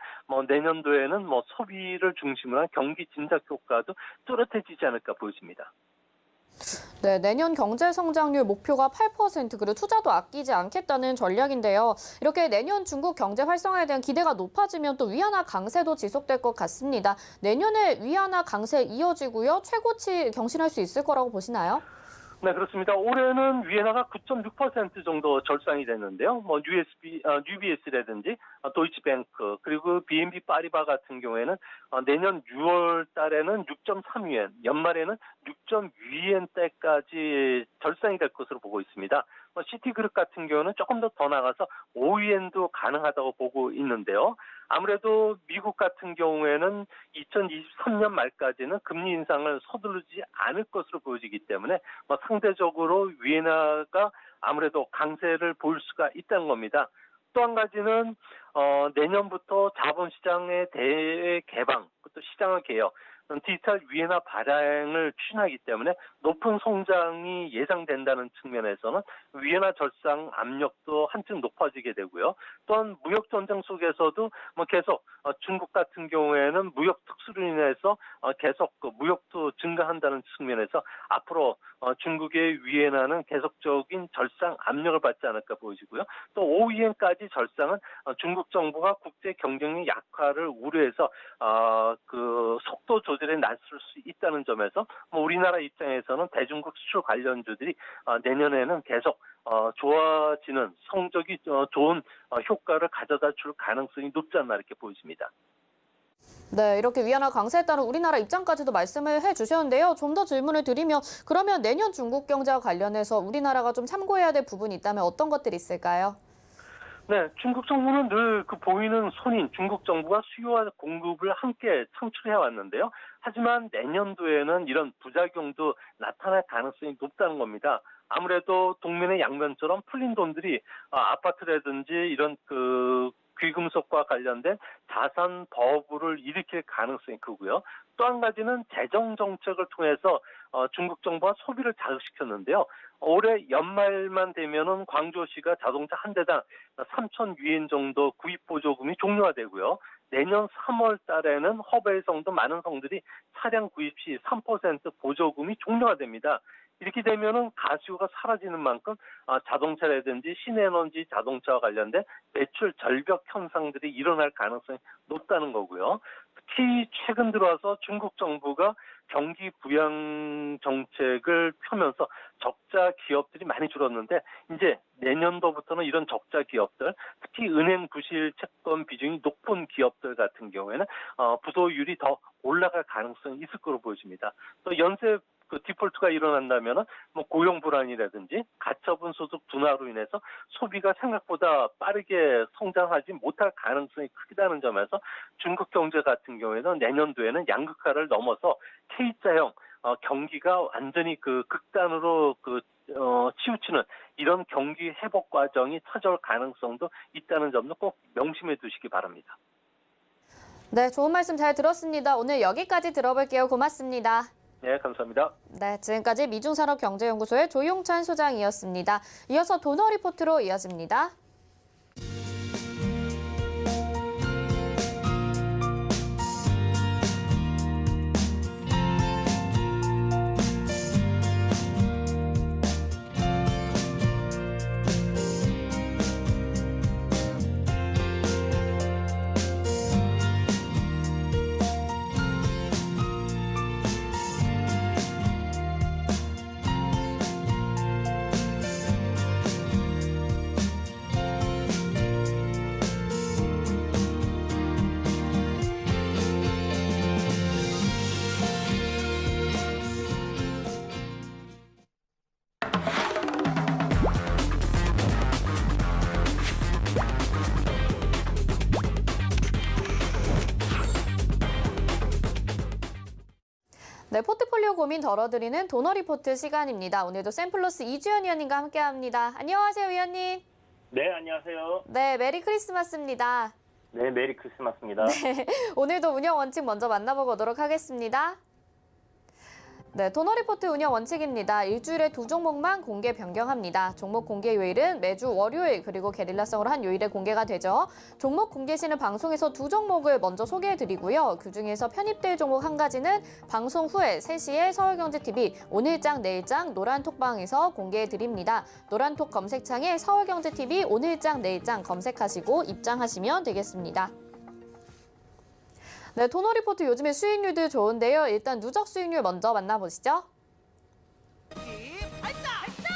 내년도에는 소비를 중심으로 한 경기 진작 효과도 뚜렷해지지 않을까 보여집니다. 네, 내년 경제 성장률 목표가 8% 그리고 투자도 아끼지 않겠다는 전략인데요. 이렇게 내년 중국 경제 활성화에 대한 기대가 높아지면 또 위안화 강세도 지속될 것 같습니다. 내년에 위안화 강세 이어지고요. 최고치 경신할 수 있을 거라고 보시나요? 네, 그렇습니다. 올해는 위엔화가 9.6% 정도 절상이 됐는데요. UBS라든지 도이치뱅크 그리고 BNP 파리바 같은 경우에는 내년 6월 달에는 6.3위엔, 연말에는 6.2위엔대까지 절상이 될 것으로 보고 있습니다. 시티그룹 같은 경우는 조금 더 나가서 5위엔도 가능하다고 보고 있는데요. 아무래도 미국 같은 경우에는 2023년 말까지는 금리 인상을 서두르지 않을 것으로 보여지기 때문에 상대적으로 위엔화가 아무래도 강세를 보일 수가 있다는 겁니다. 또 한 가지는 내년부터 자본시장의 대개방, 또 시장의 개혁, 디지털 위엔화 발행을 추진하기 때문에 높은 성장이 예상된다는 측면에서는 위엔화 절상 압력도 한층 높아지게 되고요. 또한 무역 전쟁 속에서도 계속 중국 같은 경우에는 무역 특수로 인해서 계속 무역도 증가한다는 측면에서 앞으로 중국의 위엔화는 계속적인 절상 압력을 받지 않을까 보여지고요. 또 5위엔까지 절상은 중국 정부가 국제 경쟁력 약화를 우려해서 그 속도 조절에 나설 수 있다는 점에서 우리나라 입장에서는 대중국 수출 관련주들이 내년에는 계속 좋아지는 성적이 좋은 효과를 가져다 줄 가능성이 높지 않나 이렇게 보여집니다. 네, 이렇게 위안화 강세에 따른 우리나라 입장까지도 말씀을 해주셨는데요. 좀 더 질문을 드리면 그러면 내년 중국 경제와 관련해서 우리나라가 좀 참고해야 될 부분이 있다면 어떤 것들이 있을까요? 네, 중국 정부는 늘 그 보이는 손인 중국 정부가 수요와 공급을 함께 창출해 왔는데요. 하지만 내년도에는 이런 부작용도 나타날 가능성이 높다는 겁니다. 아무래도 동면의 양면처럼 풀린 돈들이 아파트라든지 이런 그 귀금속과 관련된 자산 버블을 일으킬 가능성이 크고요. 또 한 가지는 재정 정책을 통해서 중국 정부가 소비를 자극시켰는데요. 올해 연말만 되면은 광저우시가 자동차 한 대당 3,000위엔 정도 구입 보조금이 종료가 되고요. 내년 3월 달에는 허베이성도 많은 성들이 차량 구입 시 3% 보조금이 종료가 됩니다. 이렇게 되면은 가수요가 사라지는 만큼 자동차라든지 신에너지 자동차와 관련된 매출 절벽 현상들이 일어날 가능성이 높다는 거고요. 특히 최근 들어와서 중국 정부가 경기 부양 정책을 펴면서 적자 기업들이 많이 줄었는데 이제 내년도부터는 이런 적자 기업들, 특히 은행 부실 채권 비중이 높은 기업들 같은 경우에는 부도율이 더 올라갈 가능성이 있을 거로 보여집니다. 또 연쇄 디폴트가 일어난다면 고용 불안이라든지 가처분 소득 둔화로 인해서 소비가 생각보다 빠르게 성장하지 못할 가능성이 크다는 점에서 중국 경제 같은 경우에는 내년도에는 양극화를 넘어서 K자형 경기가 완전히 극단으로 치우치는 이런 경기 회복 과정이 찾아올 가능성도 있다는 점도 꼭 명심해 두시기 바랍니다. 네, 좋은 말씀 잘 들었습니다. 오늘 여기까지 들어볼게요. 고맙습니다. 네, 감사합니다. 네, 지금까지 미중산업경제연구소의 조용찬 소장이었습니다. 이어서 도너 리포트로 이어집니다. 네, 포트폴리오 고민 덜어드리는 도너 리포트 시간입니다. 오늘도 샘플로스 이주연 위원님과 함께합니다. 안녕하세요, 위원님. 네, 안녕하세요. 네, 메리 크리스마스입니다. 네, 메리 크리스마스입니다. 오늘도 운영 원칙 먼저 만나보도록 하겠습니다. 네, 도너 리포트 운영 원칙입니다. 일주일에 2종목만 공개 변경합니다. 종목 공개 요일은 매주 월요일 그리고 게릴라성으로 한 요일에 공개가 되죠. 종목 공개 시는 방송에서 2종목을 먼저 소개해드리고요. 그중에서 편입될 종목 한 가지는 방송 후에 3시에 서울경제TV 오늘장 내일장 노란톡방에서 공개해드립니다. 노란톡 검색창에 서울경제TV 오늘장 내일장 검색하시고 입장하시면 되겠습니다. 네, 도너 리포트 요즘에 수익률들 좋은데요. 일단 누적 수익률 먼저 만나보시죠.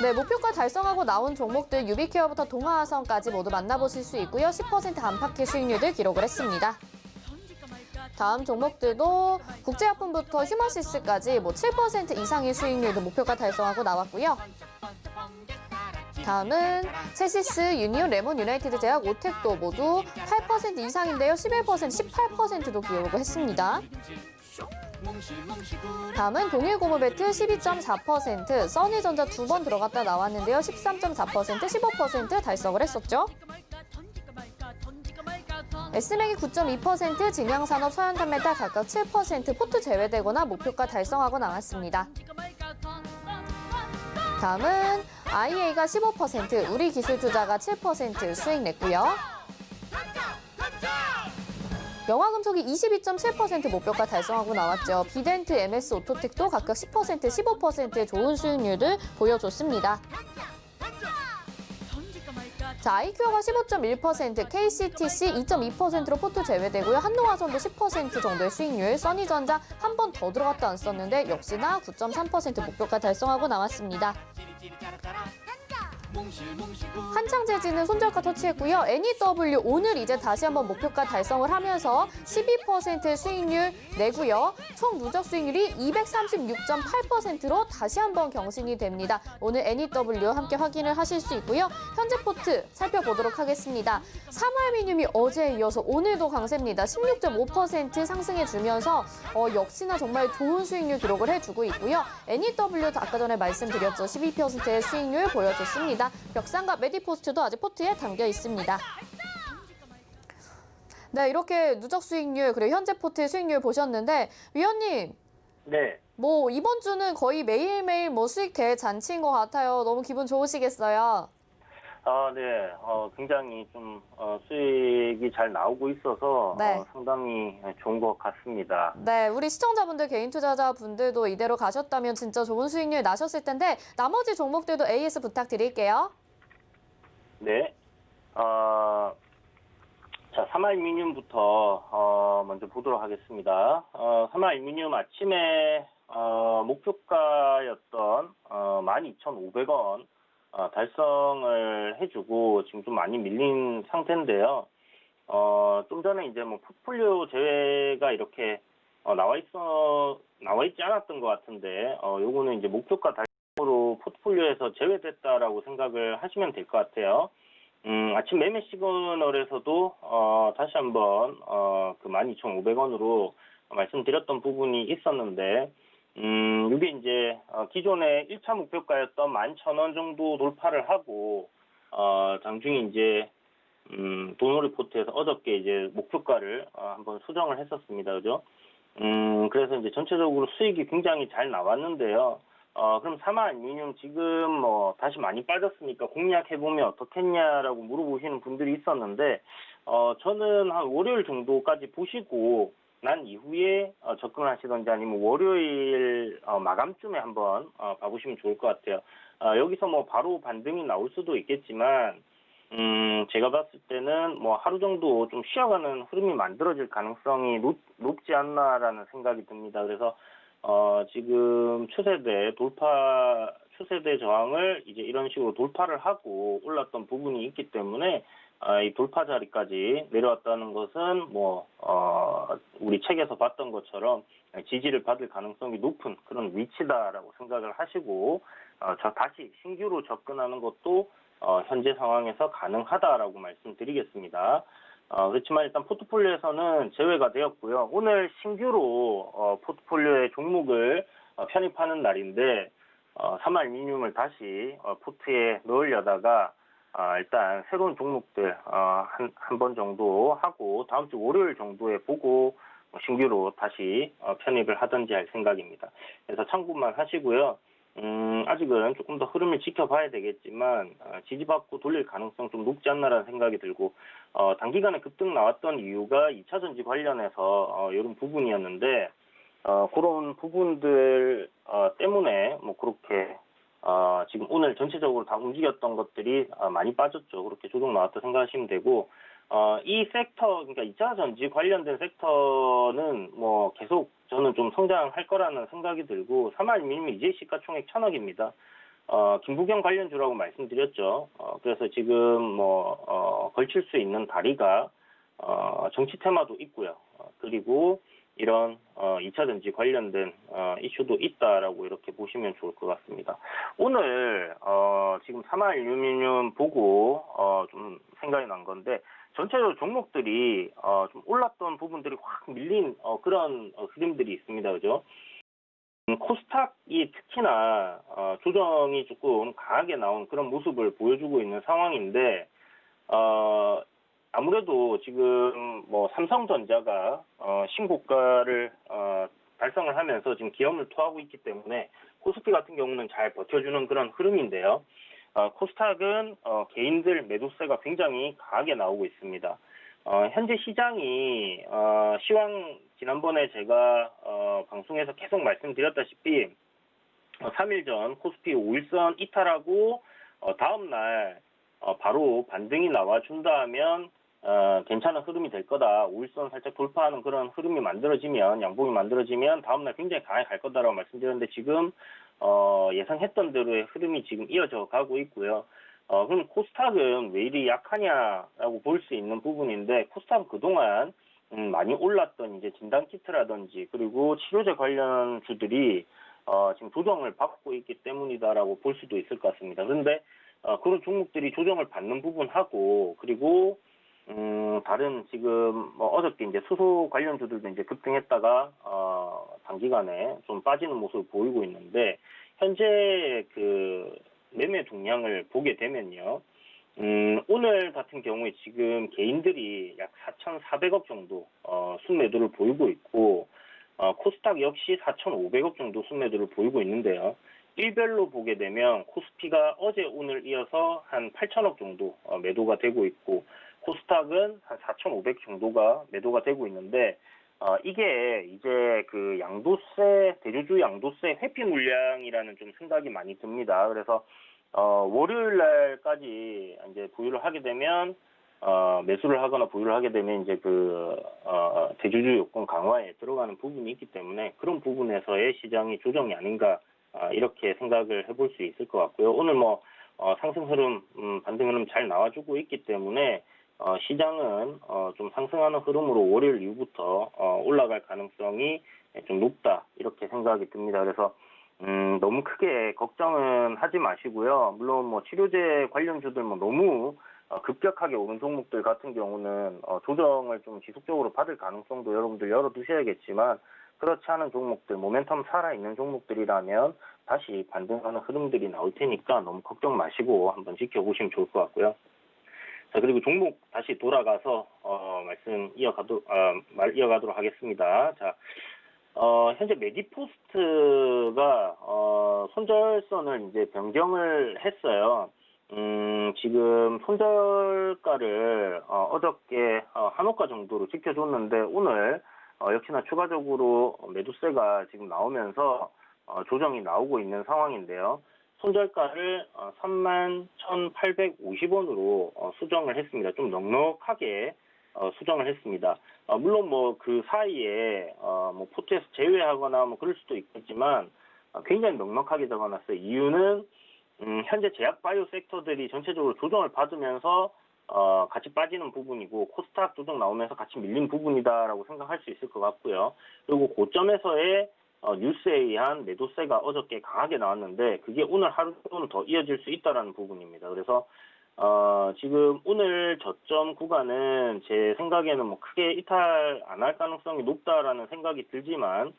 네, 목표가 달성하고 나온 종목들 유비케어부터 동아화성까지 모두 만나보실 수 있고요. 10% 안팎의 수익률들 기록을 했습니다. 다음 종목들도 국제약품부터 휴머시스까지 7% 이상의 수익률도 목표가 달성하고 나왔고요. 다음은 세시스, 유니온, 레몬, 유나이티드 제약, 오텍도 모두 8% 이상인데요. 11%, 18%도 기록을 했습니다. 다음은 동일고무배트 12.4%, 써니전자 2번 들어갔다 나왔는데요. 13.4%, 15% 달성을 했었죠. S맥이 9.2%, 진양산업, 서현탄메탈 각각 7% 포트 제외되거나 목표가 달성하고 나왔습니다. 다음은 IA가 15%, 우리기술투자가 7% 수익 냈고요. 영화금속이 22.7% 목표가 달성하고 나왔죠. 비덴트, MS, 오토텍도 각각 10%, 15%의 좋은 수익률을 보여줬습니다. 자, 아이큐어가 15.1%, KCTC 2.2%로 포트 제외되고요. 한노화전도 10% 정도의 수익률, 써니전자 한 번 더 들어갔다 안 썼는데 역시나 9.3% 목표가 달성하고 나왔습니다. 한창재지는 손절가 터치했고요. NEW 오늘 이제 다시 한번 목표가 달성을 하면서 12% 수익률 내고요. 총 누적 수익률이 236.8%로 다시 한번 경신이 됩니다. 오늘 NEW 함께 확인을 하실 수 있고요. 현재 포트 살펴보도록 하겠습니다. 삼알미늄이 어제에 이어서 오늘도 강세입니다. 16.5% 상승해주면서 역시나 정말 좋은 수익률 기록을 해주고 있고요. NEW 아까 전에 말씀드렸죠. 12%의 수익률 보여줬습니다. 벽상과 메디포스트도 아직 포트에 담겨 있습니다. 네, 이렇게 누적 수익률 그리고 현재 포트의 수익률 보셨는데 위원님, 네. 뭐 이번 주는 거의 매일매일 수익 대잔치인 것 같아요. 너무 기분 좋으시겠어요? 네. 굉장히 좀 수익이 잘 나오고 있어서 네. 상당히 좋은 것 같습니다. 네, 우리 시청자분들, 개인 투자자분들도 이대로 가셨다면 진짜 좋은 수익률 나셨을 텐데 나머지 종목들도 AS 부탁드릴게요. 네. 자, 삼알미늄부터 먼저 보도록 하겠습니다. 삼알미늄 아침에 목표가였던 12,500원 달성을 해주고 지금 좀 많이 밀린 상태인데요. 좀 전에 이제 포트폴리오 제외가 이렇게 나와 있지 않았던 것 같은데, 요거는 이제 목표가 달성으로 포트폴리오에서 제외됐다라고 생각을 하시면 될 것 같아요. 아침 매매 시그널에서도 다시 한번 그 12,500원으로 말씀드렸던 부분이 있었는데, 이게 이제 기존의 1차 목표가였던 11,000원 정도 돌파를 하고 장중에 이제 도너 리포트에서 어저께 이제 목표가를 한번 수정을 했었습니다. 그죠? 그래서 이제 전체적으로 수익이 굉장히 잘 나왔는데요. 그럼 삼알미늄 지금 다시 많이 빠졌으니까 공략해보면 어떻겠냐라고 물어보시는 분들이 있었는데, 저는 한 월요일 정도까지 보시고 난 이후에 접근하시던지 아니면 월요일 마감쯤에 한번 봐보시면 좋을 것 같아요. 여기서 바로 반등이 나올 수도 있겠지만, 제가 봤을 때는 하루 정도 좀 쉬어가는 흐름이 만들어질 가능성이 높지 않나라는 생각이 듭니다. 그래서 지금 추세대 저항을 이제 이런 식으로 돌파를 하고 올랐던 부분이 있기 때문에 이 돌파 자리까지 내려왔다는 것은 우리 책에서 봤던 것처럼 지지를 받을 가능성이 높은 그런 위치다라고 생각을 하시고 다시 신규로 접근하는 것도 현재 상황에서 가능하다라고 말씀드리겠습니다. 그렇지만 일단 포트폴리오에서는 제외가 되었고요. 오늘 신규로 포트폴리오의 종목을 편입하는 날인데 삼알미늄을 다시 포트에 넣으려다가 일단 새로운 종목들 한 번 정도 하고 다음 주 월요일 정도에 보고 신규로 다시 편입을 하든지 할 생각입니다. 그래서 참고만 하시고요. 아직은 조금 더 흐름을 지켜봐야 되겠지만 지지받고 돌릴 가능성 좀 높지 않나라는 생각이 들고 단기간에 급등 나왔던 이유가 2차 전지 관련해서 이런 부분이었는데 그런 부분들 때문에 뭐 그렇게 지금 오늘 전체적으로 다 움직였던 것들이 많이 빠졌죠. 그렇게 조정 나왔다 생각하시면 되고 이 섹터, 그러니까 2차 전지 관련된 섹터는 뭐 계속 저는 좀 성장할 거라는 생각이 들고 삼알미늄이 이제 시가총액 1,000억입니다. 김부겸 관련주라고 말씀드렸죠. 그래서 지금 뭐 걸칠 수 있는 다리가 정치 테마도 있고요. 그리고 이런 2차 전지 관련된 이슈도 있다라고 이렇게 보시면 좋을 것 같습니다. 오늘 지금 삼알미늄 보고 좀 생각이 난 건데 전체적으로 종목들이 좀 올랐던 부분들이 확 밀린 그런 흐름들이 있습니다. 그죠? 코스닥이 특히나 조정이 조금 강하게 나온 그런 모습을 보여주고 있는 상황인데 아무래도 지금 뭐 삼성전자가 신고가를 달성을 하면서 지금 기염을 토하고 있기 때문에 코스피 같은 경우는 잘 버텨주는 그런 흐름인데요. 코스닥은 개인들 매도세가 굉장히 강하게 나오고 있습니다. 현재 시장이 시황 지난번에 제가 방송에서 계속 말씀드렸다시피 3일 전 코스피 5일선 이탈하고 다음날 바로 반등이 나와준다면 괜찮은 흐름이 될 거다. 5일선 살짝 돌파하는 그런 흐름이 만들어지면, 양봉이 만들어지면 다음날 굉장히 강하게 갈 거다라고 말씀드렸는데 지금 예상했던 대로의 흐름이 지금 이어져 가고 있고요. 그럼 코스닥은 왜 이리 약하냐라고 볼 수 있는 부분인데 코스닥은 그동안 많이 올랐던 이제 진단키트라든지 그리고 치료제 관련 주들이 지금 조정을 받고 있기 때문이다라고 볼 수도 있을 것 같습니다. 그런데 그런 종목들이 조정을 받는 부분하고 그리고 다른 지금 뭐 어저께 이제 수소 관련주들도 이제 급등했다가 단기간에 좀 빠지는 모습을 보이고 있는데 현재 그 매매 동향을 보게 되면요. 오늘 같은 경우에 지금 개인들이 약 4,400억 정도 순매도를 보이고 있고 코스닥 역시 4,500억 정도 순매도를 보이고 있는데요. 일별로 보게 되면 코스피가 어제 오늘 이어서 한 8,000억 정도 매도가 되고 있고 코스닥은 한 4,500 정도가 매도가 되고 있는데 이게 이제 그 양도세 대주주 양도세 회피 물량이라는 좀 생각이 많이 듭니다. 그래서 월요일 날까지 이제 보유를 하게 되면 매수를 하거나 보유를 하게 되면 이제 그 대주주 요건 강화에 들어가는 부분이 있기 때문에 그런 부분에서의 시장이 조정이 아닌가 이렇게 생각을 해볼 수 있을 것 같고요. 오늘 뭐 상승 흐름, 반등 흐름 잘 나와주고 있기 때문에 시장은 좀 상승하는 흐름으로 월요일 이후부터 올라갈 가능성이 좀 높다 이렇게 생각이 듭니다. 그래서 너무 크게 걱정은 하지 마시고요. 물론 뭐 치료제 관련주들 뭐 너무 급격하게 오른 종목들 같은 경우는 조정을 좀 지속적으로 받을 가능성도 여러분들 열어두셔야겠지만 그렇지 않은 종목들, 모멘텀 살아있는 종목들이라면 다시 반등하는 흐름들이 나올 테니까 너무 걱정 마시고 한번 지켜보시면 좋을 것 같고요. 자, 그리고 종목 다시 돌아가서 말씀 이어가도록 하겠습니다. 자, 현재 메디포스트가 손절선을 이제 변경을 했어요. 지금 손절가를 어저께 한호가 정도로 지켜줬는데 오늘 역시나 추가적으로 매도세가 지금 나오면서 조정이 나오고 있는 상황인데요. 손절가를 31,850원으로 수정을 했습니다. 좀 넉넉하게 수정을 했습니다. 물론 뭐 그 사이에 뭐 포트에서 제외하거나 뭐 그럴 수도 있겠지만 굉장히 넉넉하게 적어놨어요. 이유는 현재 제약 바이오 섹터들이 전체적으로 조정을 받으면서 같이 빠지는 부분이고 코스닥 조정 나오면서 같이 밀린 부분이다라고 생각할 수 있을 것 같고요. 그리고 고점에서의 뉴스에 의한 매도세가 어저께 강하게 나왔는데 그게 오늘 하루 정도 더 이어질 수 있다라는 부분입니다. 그래서 지금 오늘 저점 구간은 제 생각에는 뭐 크게 이탈 안 할 가능성이 높다라는 생각이 들지만,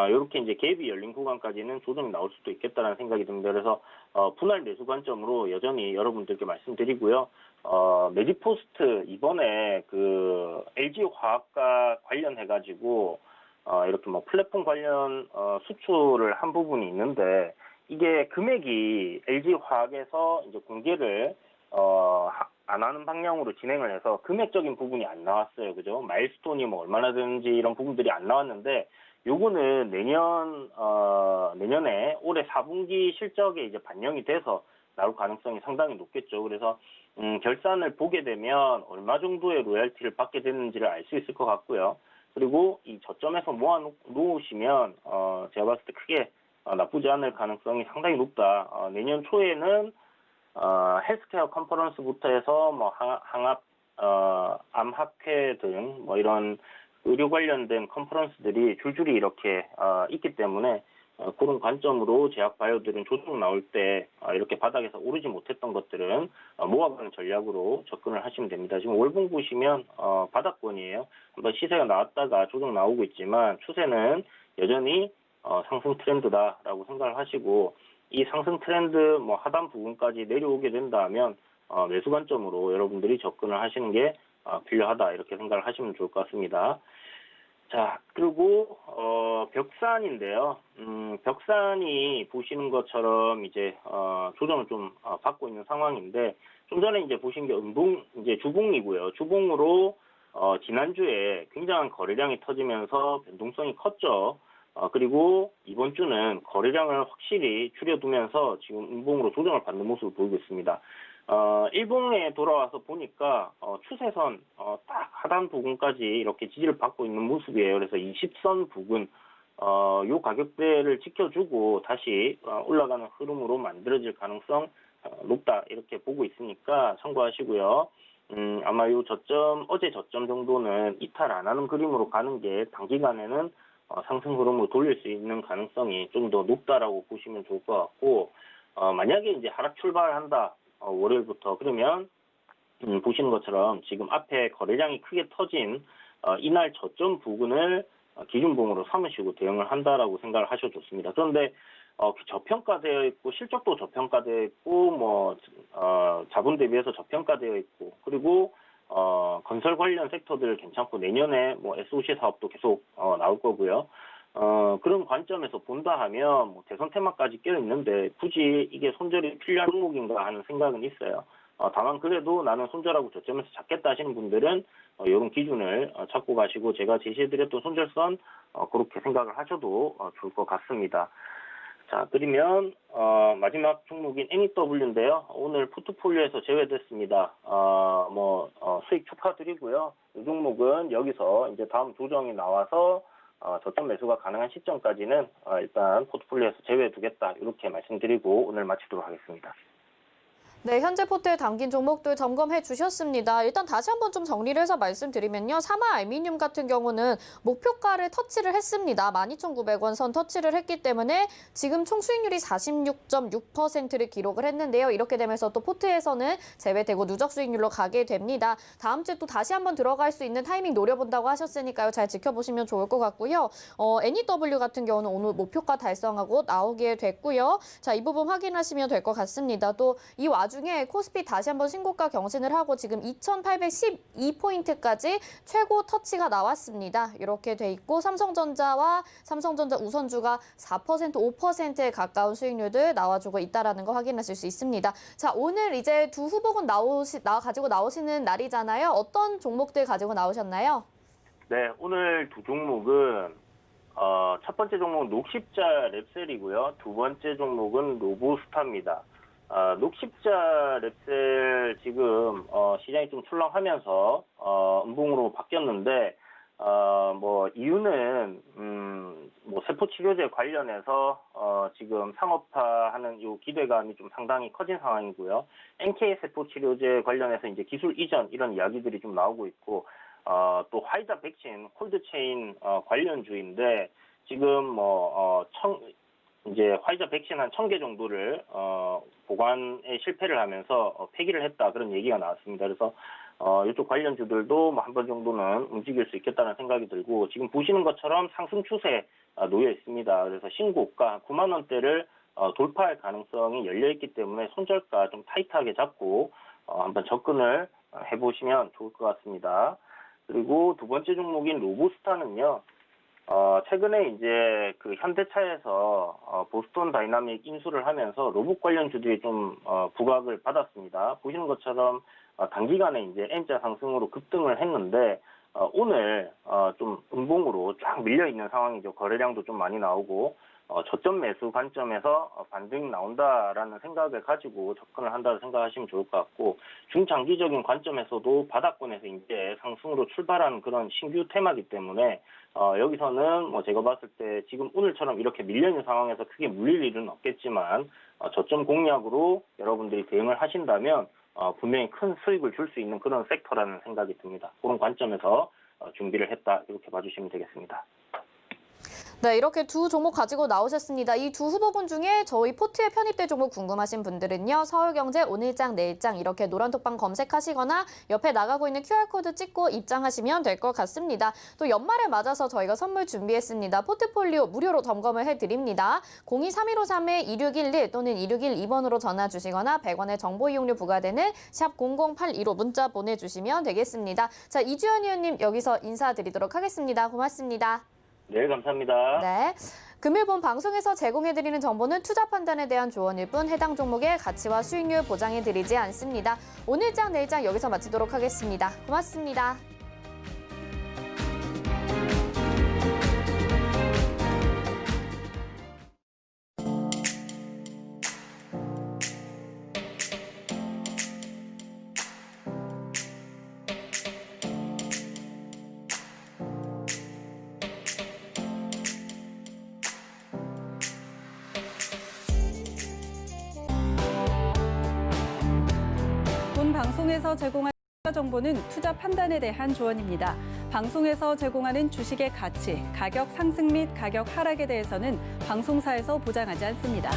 이렇게 이제 갭이 열린 구간까지는 조정이 나올 수도 있겠다라는 생각이 듭니다. 그래서, 분할 매수 관점으로 여전히 여러분들께 말씀드리고요. 매직포스트 이번에 그 LG화학과 관련해가지고, 이렇게 뭐 플랫폼 관련, 수출을 한 부분이 있는데, 이게 금액이 LG화학에서 이제 공개를 안 하는 방향으로 진행을 해서 금액적인 부분이 안 나왔어요. 그죠? 마일스톤이 뭐 얼마나 되는지 이런 부분들이 안 나왔는데, 요거는 내년에 올해 4분기 실적에 이제 반영이 돼서 나올 가능성이 상당히 높겠죠. 그래서, 결산을 보게 되면 얼마 정도의 로열티를 받게 되는지를 알 수 있을 것 같고요. 그리고 이 저점에서 모아놓으시면, 제가 봤을 때 크게 나쁘지 않을 가능성이 상당히 높다. 내년 초에는 헬스케어 컨퍼런스부터 해서 뭐 항암, 암학회 등 뭐 이런 의료 관련된 컨퍼런스들이 줄줄이 이렇게 있기 때문에 그런 관점으로 제약바이오들은 조정 나올 때 이렇게 바닥에서 오르지 못했던 것들은 모아가는 전략으로 접근을 하시면 됩니다. 지금 월봉 보시면 바닥권이에요. 한번 시세가 나왔다가 조정 나오고 있지만 추세는 여전히 상승 트렌드다라고 생각을 하시고, 이 상승 트렌드 뭐 하단 부분까지 내려오게 된다면 매수 관점으로 여러분들이 접근을 하시는 게 필요하다, 이렇게 생각을 하시면 좋을 것 같습니다. 자, 그리고 벽산인데요. 벽산이 보시는 것처럼 이제 조정을 좀 받고 있는 상황인데, 좀 전에 이제 보신 게 이제 주봉이고요. 주봉으로 지난주에 굉장한 거래량이 터지면서 변동성이 컸죠. 그리고 이번 주는 거래량을 확실히 줄여두면서 지금 음봉으로 조정을 받는 모습을 보이고 있습니다. 일봉에 돌아와서 보니까 추세선 딱 하단 부근까지 이렇게 지지를 받고 있는 모습이에요. 그래서 20선 부근 요 가격대를 지켜주고 다시 올라가는 흐름으로 만들어질 가능성 높다, 이렇게 보고 있으니까 참고하시고요. 아마 요 저점, 어제 저점 정도는 이탈 안 하는 그림으로 가는 게 단기간에는 상승 흐름으로 돌릴 수 있는 가능성이 좀 더 높다라고 보시면 좋을 것 같고, 만약에 이제 하락 출발한다, 월요일부터, 그러면 보시는 것처럼 지금 앞에 거래량이 크게 터진 이날 저점 부근을 기준봉으로 삼으시고 대응을 한다라고 생각을 하셔도 좋습니다. 그런데 저평가되어 있고, 실적도 저평가되어 있고, 뭐 자본 대비해서 저평가되어 있고, 그리고 건설 관련 섹터들 괜찮고, 내년에 뭐 SOC 사업도 계속 나올 거고요. 그런 관점에서 본다 하면 뭐 대선 테마까지 껴 있는데 굳이 이게 손절이 필요한 종목인가 하는 생각은 있어요. 다만 그래도 나는 손절하고 저점에서 잡겠다 하시는 분들은 이런 기준을 잡고 가시고, 제가 제시해드렸던 손절선 그렇게 생각을 하셔도 좋을 것 같습니다. 자, 그러면 마지막 종목인 NEW인데요. 오늘 포트폴리오에서 제외됐습니다. 수익 축하드리고요. 이 종목은 여기서 이제 다음 조정이 나와서 저점 매수가 가능한 시점까지는 일단 포트폴리오에서 제외해두겠다, 이렇게 말씀드리고 오늘 마치도록 하겠습니다. 네, 현재 포트에 담긴 종목들 점검해 주셨습니다. 일단 다시 한번 좀 정리를 해서 말씀드리면요. 사마 알미늄 같은 경우는 목표가를 터치를 했습니다. 12,900원 선 터치를 했기 때문에 지금 총 수익률이 46.6%를 기록을 했는데요. 이렇게 되면서 또 포트에서는 제외되고 누적 수익률로 가게 됩니다. 다음 주에 또 다시 한번 들어갈 수 있는 타이밍 노려본다고 하셨으니까요. 잘 지켜보시면 좋을 것 같고요. NEW 같은 경우는 오늘 목표가 달성하고 나오게 됐고요. 자, 이 부분 확인하시면 될 것 같습니다. 또 이 와중에 코스피 다시 한번 신고가 경신을 하고 지금 2,812포인트까지 최고 터치가 나왔습니다. 이렇게 돼 있고 삼성전자 우선주가 4%, 5%에 가까운 수익률들 나와주고 있다는 거 확인하실 수 있습니다. 자, 오늘 이제 두 후보군 가지고 나오시는 날이잖아요. 어떤 종목들 가지고 나오셨나요? 네, 오늘 두 종목은 첫 번째 종목은 녹십자 랩셀이고요. 두 번째 종목은 로보스타입니다. 녹십자 랩셀 지금 시장이 좀 출렁하면서 음봉으로 바뀌었는데, 이유는 세포 치료제 관련해서 지금 상업화하는 요 기대감이 좀 상당히 커진 상황이고요. NK 세포 치료제 관련해서 이제 기술 이전 이런 이야기들이 좀 나오고 있고, 또 화이자 백신 콜드체인 관련주인데 지금 이제 화이자 백신 한 1,000개 정도를 보관에 실패를 하면서 폐기를 했다 그런 얘기가 나왔습니다. 그래서 이쪽 관련주들도 뭐 한 번 정도는 움직일 수 있겠다는 생각이 들고 지금 보시는 것처럼 상승 추세 놓여 있습니다. 그래서 신고가 9만 원대를 돌파할 가능성이 열려 있기 때문에 손절가 좀 타이트하게 잡고 한번 접근을 해보시면 좋을 것 같습니다. 그리고 두 번째 종목인 로보스타는요. 최근에 이제 그 현대차에서 보스턴 다이나믹 인수를 하면서 로봇 관련주들이 좀 부각을 받았습니다. 보시는 것처럼 단기간에 이제 N자 상승으로 급등을 했는데 오늘 좀 음봉으로 쫙 밀려 있는 상황이죠. 거래량도 좀 많이 나오고 저점 매수 관점에서 반등이 나온다라는 생각을 가지고 접근을 한다고 생각하시면 좋을 것 같고 중장기적인 관점에서도 바닥권에서 이제 상승으로 출발하는 그런 신규 테마이기 때문에 여기서는 뭐 제가 봤을 때 지금 오늘처럼 이렇게 밀려 있는 상황에서 크게 물릴 일은 없겠지만 저점 공략으로 여러분들이 대응을 하신다면 분명히 큰 수익을 줄 수 있는 그런 섹터라는 생각이 듭니다. 그런 관점에서 준비를 했다 이렇게 봐주시면 되겠습니다. 네, 이렇게 두 종목 가지고 나오셨습니다. 이 두 후보분 중에 저희 포트에 편입될 종목 궁금하신 분들은요. 서울경제 오늘장 내일장 이렇게 노란톡방 검색하시거나 옆에 나가고 있는 QR코드 찍고 입장하시면 될 것 같습니다. 또 연말을 맞아서 저희가 선물 준비했습니다. 포트폴리오 무료로 점검을 해드립니다. 02-3153-2611 또는 2612번으로 전화 주시거나 100원의 정보 이용료 부과되는 샵 0082로 문자 보내주시면 되겠습니다. 자, 이주연 의원님 여기서 인사드리도록 하겠습니다. 고맙습니다. 네, 감사합니다. 네. 금일본 방송에서 제공해드리는 정보는 투자 판단에 대한 조언일 뿐 해당 종목의 가치와 수익률 보장해드리지 않습니다. 오늘장 내일장 여기서 마치도록 하겠습니다. 고맙습니다. 본 방송에서 제공한 투자 정보는 투자 판단에 대한 조언입니다. 방송에서 제공하는 주식의 가치, 가격 상승 및 가격 하락에 대해서는 방송사에서 보장하지 않습니다.